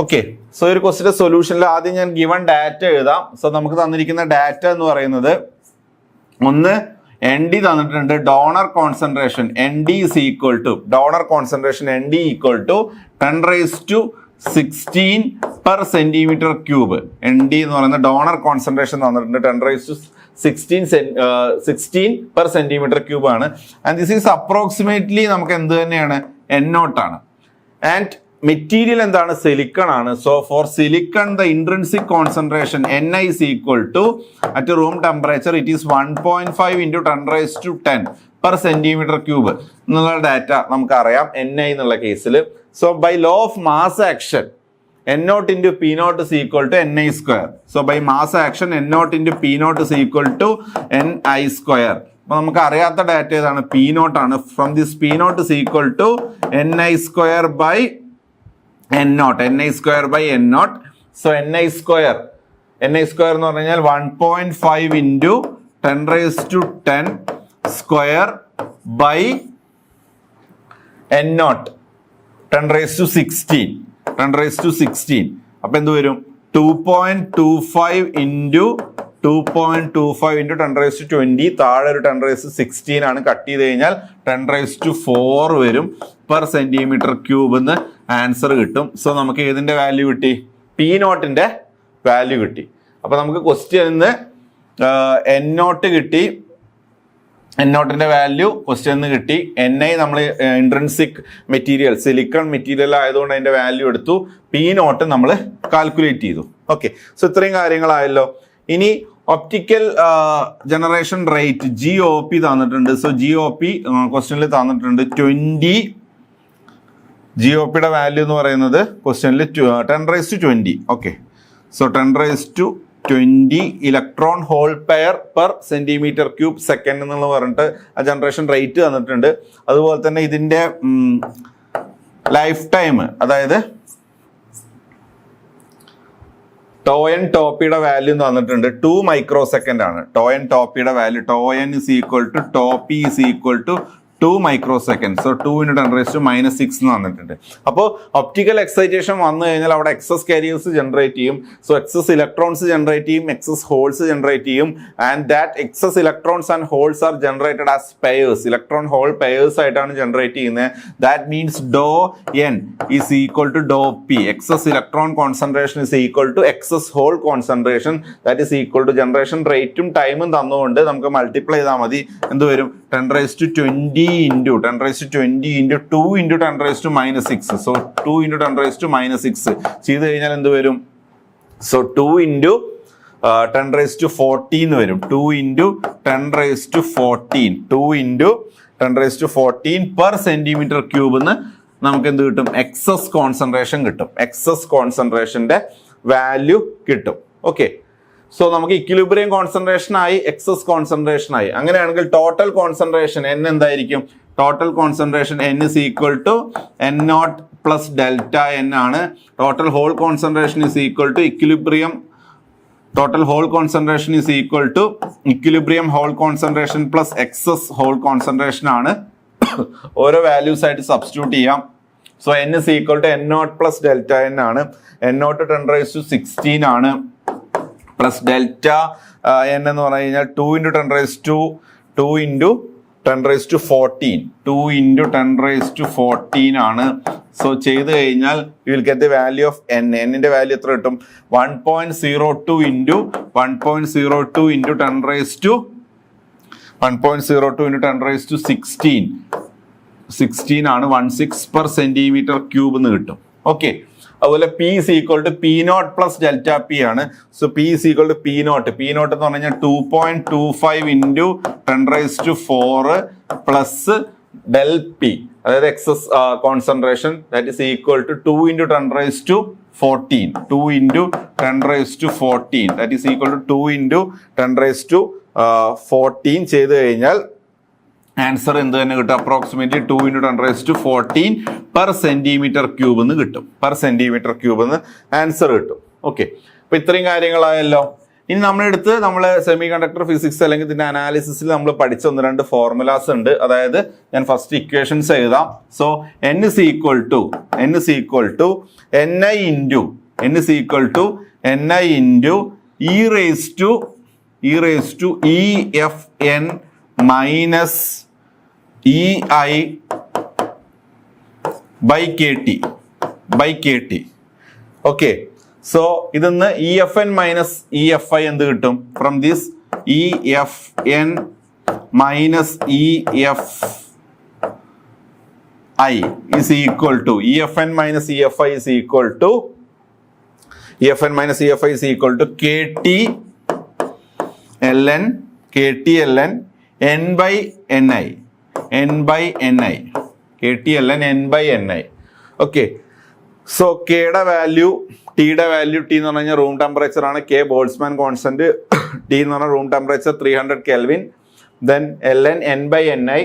ഓക്കെ, സോ ഒരു ക്വസ്റ്റ്യൻ്റെ സൊല്യൂഷനിൽ ആദ്യം ഞാൻ ഗിവൺ ഡാറ്റ എഴുതാം. സോ നമുക്ക് തന്നിരിക്കുന്ന ഡാറ്റ എന്ന് പറയുന്നത് ഒന്ന് ND തന്നിട്ടുണ്ട്, donor concentration ND is equal to donor concentration ND equal to 10⁻16 per centimeter cube. ND എന്ന് പറയുന്ന ഡോണർ കോൺസെൻട്രേഷൻ തന്നിട്ടുണ്ട് 10⁻16 per centimeter cube ആണ്. ആൻഡ് ദിസ് ഈസ് അപ്രോക്സിമേറ്റ്ലി നമുക്ക് എന്ത് തന്നെയാണ് N0 ആണ്. ആൻഡ് മെറ്റീരിയൽ എന്താണ്? സിലിക്കൺ ആണ്. So for silicon the intrinsic concentration Ni is equal to at room temperature it is 1.5 into 10⁻10 per centimeter cube എന്നുള്ള ഡാറ്റ നമുക്കറിയാം Ni എന്നുള്ള കേസിൽ. So by law of mass action N0 into P0 is equal to Ni square. So by mass action N0 into P0 is equal to Ni square. അപ്പോൾ നമുക്ക് അറിയാത്ത data ഏതാണ്? P0 ആണ്. From this P0 is equal to Ni square by N0. Ni square by N0. So Ni square എന്ന് പറഞ്ഞു കഴിഞ്ഞാൽ 1.5 into 10⁻10 square by N0 10⁻16. അപ്പൊ എന്ത് വരും? 2.25 into 10⁻20 താഴെ ഒരു 10⁻16 ആണ്. കട്ട് ചെയ്ത് കഴിഞ്ഞാൽ 10⁻4 വരും പെർ സെന്റിമീറ്റർ ക്യൂബ് എന്ന് ആൻസർ കിട്ടും. സോ നമുക്ക് ഏതിന്റെ വാല്യൂ കിട്ടി? P0ന്റെ വാല്യൂ കിട്ടി. അപ്പൊ നമുക്ക് ക്വസ്റ്റ്യനിന്ന് N0 കിട്ടി, N0ന്റെ വാല്യൂ ക്വസ്റ്റ്യനിന്ന് കിട്ടി. Ni നമ്മൾ ഇൻട്രിൻസിക് മെറ്റീരിയൽ സിലിക്കൺ മെറ്റീരിയൽ ആയതുകൊണ്ട് അതിന്റെ വാല്യൂ എടുത്തു. P0 നമ്മൾ കാൽക്കുലേറ്റ് ചെയ്തു. ഓക്കെ, സോ ഇത്രയും കാര്യങ്ങളായല്ലോ. ഇനി ഒപ്റ്റിക്കൽ ജനറേഷൻ റേറ്റ് GOP തന്നിട്ടുണ്ട്. സോ GOP ക്വസ്റ്റ്യനിൽ തന്നിട്ടുണ്ട് 20. GOPയുടെ വാല്യൂ എന്ന് പറയുന്നത് ക്വസ്റ്റ്യനിൽ 10⁻20. Okay, so 10⁻20 electron hole pair per centimetre cube second എന്നുള്ള പറഞ്ഞിട്ട് ആ ജനറേഷൻ റേറ്റ് തന്നിട്ടുണ്ട്. അതുപോലെ തന്നെ ഇതിന്റെ ലൈഫ് ടൈം, അതായത് ടോയൻ ടോപ്പിയുടെ വാല്യൂ തന്നിട്ടുണ്ട് 2 മൈക്രോസെക്കൻഡ് ആണ്. ടോയൻ ടോപ്പിയുടെ value tau n is equal to tau p is equal to 2 microsecond. So 2 into 10⁻6 എന്ന് വന്നിട്ടുണ്ട്. അപ്പോൾ ഒപ്റ്റിക്കൽ എക്സൈറ്റേഷൻ വന്നു കഴിഞ്ഞാൽ അവിടെ എക്സസ് കാരിയേഴ്സ് ജനറേറ്റ് ചെയ്യും. സോ എക്സസ് ഇലക്ട്രോൺസ് ജനറേറ്റ് ചെയ്യും, എക്സസ് ഹോൾസ് ജനറേറ്റ് ചെയ്യും. And that excess electrons and holes are generated as pairs. Electron hole pairs ആയിട്ടാണ് ജനറേറ്റ് ചെയ്യുന്നത്. That means ∂N is equal to ∂P. Excess electron concentration is equal to excess hole concentration. That is equal to generation റേറ്റും ടൈമും തന്നുകൊണ്ട് നമുക്ക് multiply ചെയ്താൽ മതി. എന്ത് വരും? 10⁻20 into 10⁻20 into 2 into 10⁻6. So 2 into 10⁻6 ചെയ്ത് കഴിഞ്ഞാൽ എന്ത് വരും? സോ 2 into 10⁻14 വരും. 2 into 10⁻14 2 into 10⁻14 per centimetre cube എന്ന് നമുക്ക് എന്ത് കിട്ടും? എക്സസ് കോൺസെൻട്രേഷൻ കിട്ടും. എക്സസ് കോൺസെൻട്രേഷന്റെ വാല്യൂ കിട്ടും. ഓക്കെ, സോ നമുക്ക് ഇക്വിലിബ്രിയം കോൺസെൻട്രേഷൻ ആയി, എക്സസ് കോൺസെൻട്രേഷൻ ആയി. അങ്ങനെയാണെങ്കിൽ ടോട്ടൽ കോൺസെൻട്രേഷൻ N എന്തായിരിക്കും? Total concentration N is equal to N0 plus ΔN ആണ്. Total hole concentration is equal to equilibrium. Total hole concentration is equal to equilibrium hole concentration plus excess hole concentration ആണ്. ഓരോ values ആയിട്ട് substitute ചെയ്യാം. So N is equal to N0 plus ΔN ആണ്. N0 10⁻16 ആണ്. Plus ΔN എന്ന് പറഞ്ഞു കഴിഞ്ഞാൽ 2 into 10⁻14 2 into 10⁻14 ആണ്. സോ ചെയ്ത് കഴിഞ്ഞാൽ you will get the value of N. Nന്റെ വാല്യൂ എത്ര കിട്ടും? 1.02 into 1.02 into 10⁻16 ആണ്. 16 per centimeter cube എന്ന് കിട്ടും. ഓക്കെ, അതുപോലെ P is equal to P0 plus ΔP ആണ്. So P is equal to P0 എന്ന് പറഞ്ഞു കഴിഞ്ഞാൽ 2.25 into 10⁻4 പ്ലസ് ΔP, അതായത് excess concentration. That is equal to 2 into 10⁻14 2 into 10⁻14 that is equal to 2 into 10⁻14 ചെയ്ത് കഴിഞ്ഞാൽ ആൻസർ എന്ത് തന്നെ കിട്ടും? അപ്രോക്സിമേറ്റ്ലി 2 × 10⁻14 പെർ സെന്റിമീറ്റർ ക്യൂബ് എന്ന് കിട്ടും. പെർ സെന്റിമീറ്റർ ക്യൂബ് എന്ന് ആൻസർ കിട്ടും. ഓക്കെ, അപ്പൊ ഇത്രയും കാര്യങ്ങളായല്ലോ. ഇനി നമ്മളെടുത്ത് നമ്മൾ സെമി കണ്ടക്ടർ ഫിസിക്സ് അല്ലെങ്കിൽ ഇതിന്റെ അനാലിസിസിൽ നമ്മൾ പഠിച്ച 1-2 ഫോർമുലാസ് ഉണ്ട്. അതായത് ഞാൻ ഫസ്റ്റ് ഇക്വേഷൻസ് എഴുതാം. So n is equal to ni into e raised to EFN minus EI by KT. Okay. So, ഇതിന്ന് EFN minus EFI എന്ത് കിട്ടും? From this EFN minus EFI is equal to KT ln n by ni. KT ln n by ni. Okay. So, K യുടെ value T യുടെ value T എന്ന് പറഞ്ഞാൽ room temperature ആണ്. K Boltzmann constant, T എന്ന് പറഞ്ഞാൽ room temperature 300 kelvin. Then ln n by ni,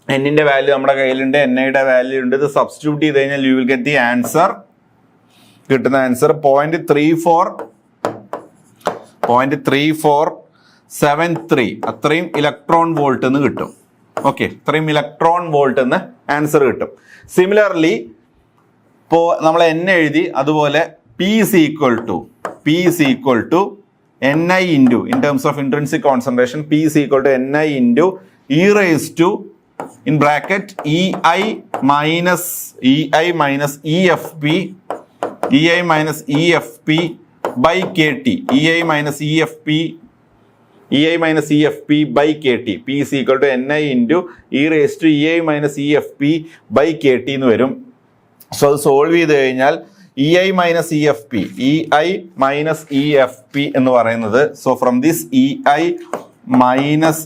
n ന്റെ value നമ്മുടെ കയ്യിലുണ്ട്, ni യുടെ വാല്യൂ ഉണ്ട്. ഇത് സബ്സ്റ്റിറ്റ്യൂട്ട് ചെയ്ത് കഴിഞ്ഞാൽ you will get the answer. കിട്ടുന്ന ആൻസർ 0.3473 അത്രയും ഇലക്ട്രോൺ വോൾട്ട് എന്ന് കിട്ടും. ഓക്കെ, ഇത്രയും ഇലക്ട്രോൺ വോൾട്ട് എന്ന് ആൻസർ കിട്ടും. സിമിലർലി ഇപ്പോൾ നമ്മൾ n എഴുതി, അതുപോലെ P is equal to ni into, in terms of intrinsic concentration, P is equal to ni into e raised to, in bracket, EI minus EFP by KT. EI minus EFP by KT. P is equal to ni into e raised to EI minus EFP by KT എന്ന് വരും. So അത് solve ചെയ്ത് കഴിഞ്ഞാൽ EI minus EFP എന്ന് പറയുന്നത്, so from this EI minus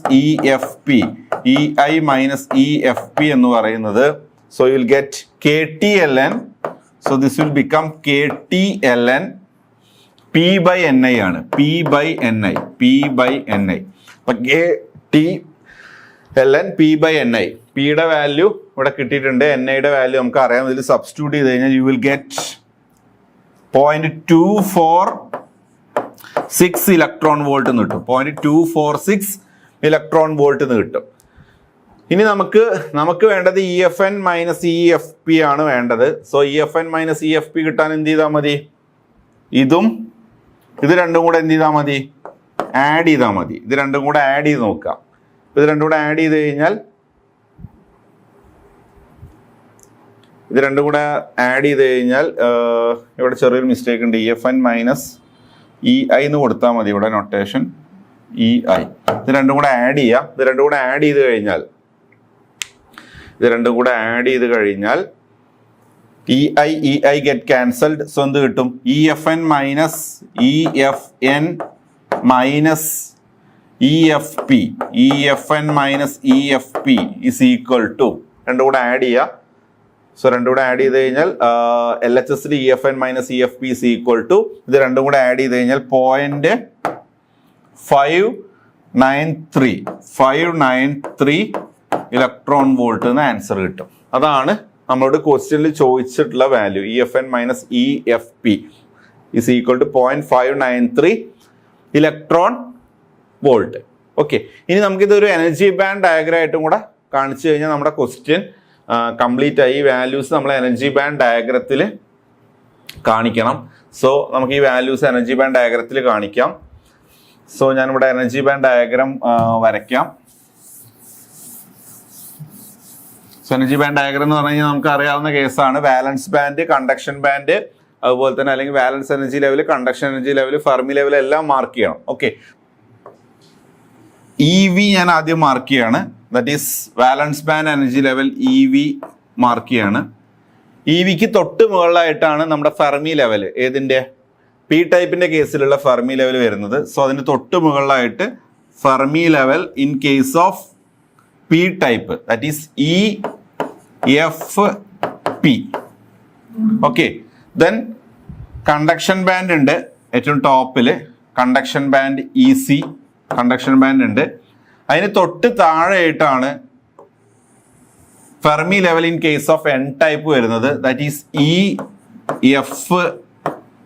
EFP എന്ന് പറയുന്നത്, so you will get KT ln, so this will become KT ln P by ni ആണ്. P by ni. അപ്പൊ KT ln P by ni. P യുടെ value ഇവിടെ കിട്ടിയിട്ടുണ്ട്, ni യുടെ value നമുക്ക് അറിയാം. ഇതിൽ സബ്സ്റ്റിറ്റ്യൂട്ട് ചെയ്ത് കഴിഞ്ഞാൽ you will get 0.246 electron volt എന്ന് കിട്ടും. 0.246 ഇലക്ട്രോൺ വോൾട്ട് എന്ന് കിട്ടും. ഇനി നമുക്ക് വേണ്ടത് EFN മൈനസ് EFP ആണ് വേണ്ടത്. സോ EFN മൈനസ് EFP കിട്ടാൻ എന്ത് ചെയ്താൽ മതി? ഇത് രണ്ടും കൂടെ എന്ത് ചെയ്താൽ മതി? ആഡ് ചെയ്താൽ മതി. ഇത് രണ്ടും കൂടെ ആഡ് ചെയ്ത് നോക്കാം. ഇത് രണ്ടും കൂടെ ആഡ് ചെയ്ത് കഴിഞ്ഞാൽ ഇവിടെ ചെറിയൊരു മിസ്റ്റേക്ക് ഉണ്ട്. EFN മൈനസ് EI എന്ന് കൊടുത്താൽ മതി ഇവിടെ നൊട്ടേഷൻ EI. ഇത് രണ്ടും കൂടെ ആഡ് ചെയ്യാം. ഇത് രണ്ടും കൂടെ ആഡ് ചെയ്ത് കഴിഞ്ഞാൽ EI get cancelled. സോ എന്ത് കിട്ടും? EFN minus EFP is equal to, രണ്ടും കൂടെ ആഡ് ചെയ്യാം. സോ രണ്ടും കൂടെ ആഡ് ചെയ്ത് കഴിഞ്ഞാൽ LHSൽ EFN minus EFP is equal to, ഇത് രണ്ടും കൂടെ ആഡ് ചെയ്ത് കഴിഞ്ഞാൽ 0.593 ഇലക്ട്രോൺ വോൾട്ട് എന്ന് ആൻസർ കിട്ടും. അതാണ് നമ്മളോട് ക്വസ്റ്റ്യനിൽ ചോദിച്ചിട്ടുള്ള value. EFN minus EFP is equal to 0.593 electron volt. Okay, ഇനി നമുക്കിതൊരു എനർജി ബാൻഡ് ഡയഗ്രം ആയിട്ടും കൂടെ കാണിച്ചു കഴിഞ്ഞാൽ നമ്മുടെ ക്വസ്റ്റ്യൻ കംപ്ലീറ്റ് ആയി. വാല്യൂസ് നമ്മൾ എനർജി ബാൻഡ് ഡയഗ്രത്തിൽ കാണിക്കണം. സോ നമുക്ക് ഈ വാല്യൂസ് എനർജി ബാൻഡ് ഡയഗ്രത്തിൽ കാണിക്കാം. സോ ഞാനിവിടെ എനർജി ബാൻഡ് ഡയഗ്രം വരയ്ക്കാം. സോ എനർജി ബാൻഡ് ഡയഗ്രം എന്ന് പറഞ്ഞു കഴിഞ്ഞാൽ നമുക്ക് അറിയാവുന്ന കേസാണ്. വാലൻസ് ബാൻഡ്, കണ്ടക്ഷൻ ബാൻഡ്, അതുപോലെ തന്നെ അല്ലെങ്കിൽ valence energy level, conduction energy level, Fermi level എല്ലാം മാർക്ക് ചെയ്യണം. ഓക്കെ, EV ഞാൻ ആദ്യം മാർക്ക് ചെയ്യാണ്. That is valence band energy level EV mark ചെയ്യാണ്. EVക്ക് തൊട്ട് മുകളിലായിട്ടാണ് നമ്മുടെ ഫെർമി ലെവൽ, ഏതിൻ്റെ? പി ടൈപ്പിന്റെ കേസിലുള്ള ഫെർമി ലെവൽ വരുന്നത്. സോ അതിന് തൊട്ട് മുകളിലായിട്ട് Fermi level in case of P type, that is EFP. Okay, then conduction band ഉണ്ട് ഏറ്റവും ടോപ്പിൽ. Conduction band EC conduction band ഉണ്ട്. അതിന് തൊട്ട് താഴെയായിട്ടാണ് Fermi level in case of N type വരുന്നത് ദാറ്റ് ഈസ് EF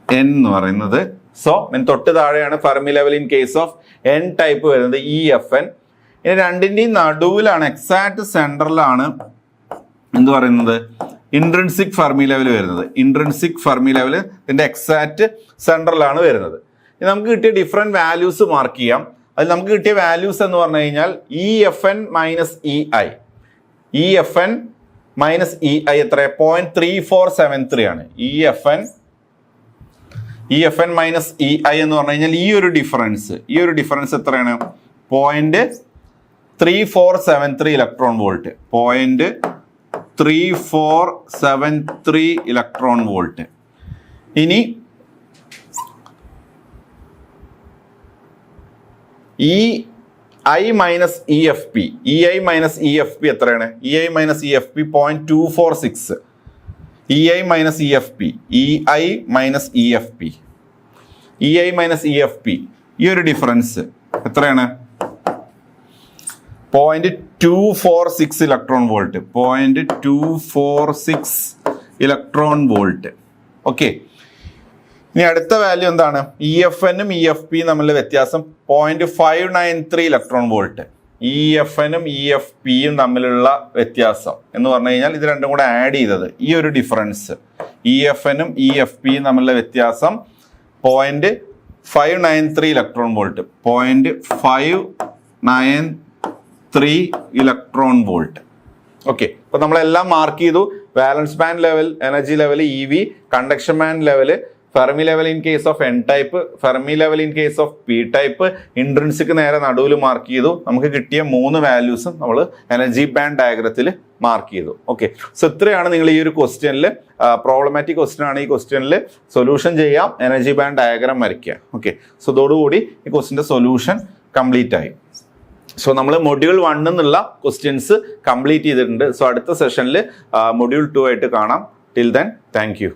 n എന്ന് പറയുന്നത്. സോ തൊട്ട് താഴെയാണ് Fermi level in case of N type വരുന്നത് EFn. ഇനി രണ്ടിന്റെയും നടുവിലാണ് എക്സാക്ട് സെന്ററിലാണ് എന്ത് പറയുന്നത് ഇൻട്രിൻസിക് ഫെർമി ലെവൽ വരുന്നത്. ഇൻട്രിൻസിക് ഫെർമി ലെവൽ ഇതിന്റെ എക്സാക്ട് സെൻട്രലാണ് വരുന്നത്. ഇനി നമുക്ക് കിട്ടിയ ഡിഫറെന്റ് വാല്യൂസ് മാർക്ക് ചെയ്യാം. അതിൽ നമുക്ക് കിട്ടിയ വാല്യൂസ് എന്ന് പറഞ്ഞു കഴിഞ്ഞാൽ EFn minus EI. EFn minus EI എത്ര? 0.3473 ആണ്. EFn മൈനസ് EI എന്ന് പറഞ്ഞു കഴിഞ്ഞാൽ ഈ ഒരു ഡിഫറൻസ് എത്രയാണ്? 0.3473 ഇലക്ട്രോൺ വോൾട്ട്. 0.3473 electron volt. ഇനി EI minus EFP. EI minus EFP എത്രയാണ്? EI minus EFP 0.246. EI minus EFP. EI minus EFP. EI minus EFP ഈ ഒരു ഡിഫറൻസ് എത്രയാണ്? 0.246 electron volt. 0.246 electron volt. Okay, ഇനി അടുത്ത വാല്യൂ എന്താണ്? EFn ഉം EFP തമ്മിലുള്ള വ്യത്യാസം 0.593 ഇലക്ട്രോൺ വോൾട്ട്. EFn ഉം EFP യും തമ്മിലുള്ള വ്യത്യാസം എന്ന് പറഞ്ഞു കഴിഞ്ഞാൽ ഇത് രണ്ടും കൂടെ ആഡ് ചെയ്തത് ഈ ഒരു ഡിഫറൻസ്. EFn ഉം EFP യും തമ്മിലുള്ള വ്യത്യാസം 0.593 electron volt. 0.593 electron volt. Okay, അപ്പൊ നമ്മളെല്ലാം മാർക്ക് ചെയ്തു. Valence band level, energy level, EV, conduction band level, Fermi level in case of N type, Fermi level in case of P type, intrinsic നേരെ നടുവിൽ mark ചെയ്തു. നമുക്ക് കിട്ടിയ 3 വാല്യൂസും നമ്മൾ എനർജി ബാൻഡ് ഡയഗ്രത്തിൽ മാർക്ക് ചെയ്തു. ഓക്കെ, സോ ഇത്രയാണ് നിങ്ങൾ ഈ ഒരു ക്വസ്റ്റ്യനിൽ, പ്രോബ്ലമാറ്റിക് ക്വസ്റ്റ്യൻ ആണ്. ഈ ക്വസ്റ്റ്യനിൽ സൊല്യൂഷൻ ചെയ്യാം, എനർജി ബാൻഡ് ഡയഗ്രാം വരയ്ക്കുക. ഓക്കെ, സോ ഇതോടുകൂടി ഈ ക്വസ്റ്റ്യൻ്റെ സൊല്യൂഷൻ കംപ്ലീറ്റ് ആയി. സോ നമ്മൾ മൊഡ്യൂൾ 1 എന്നുള്ള ക്വസ്റ്റ്യൻസ് കംപ്ലീറ്റ് ചെയ്തിട്ടുണ്ട്. സോ അടുത്ത സെഷനിൽ മൊഡ്യൂൾ 2 ആയിട്ട് കാണാം. Till then, thank you.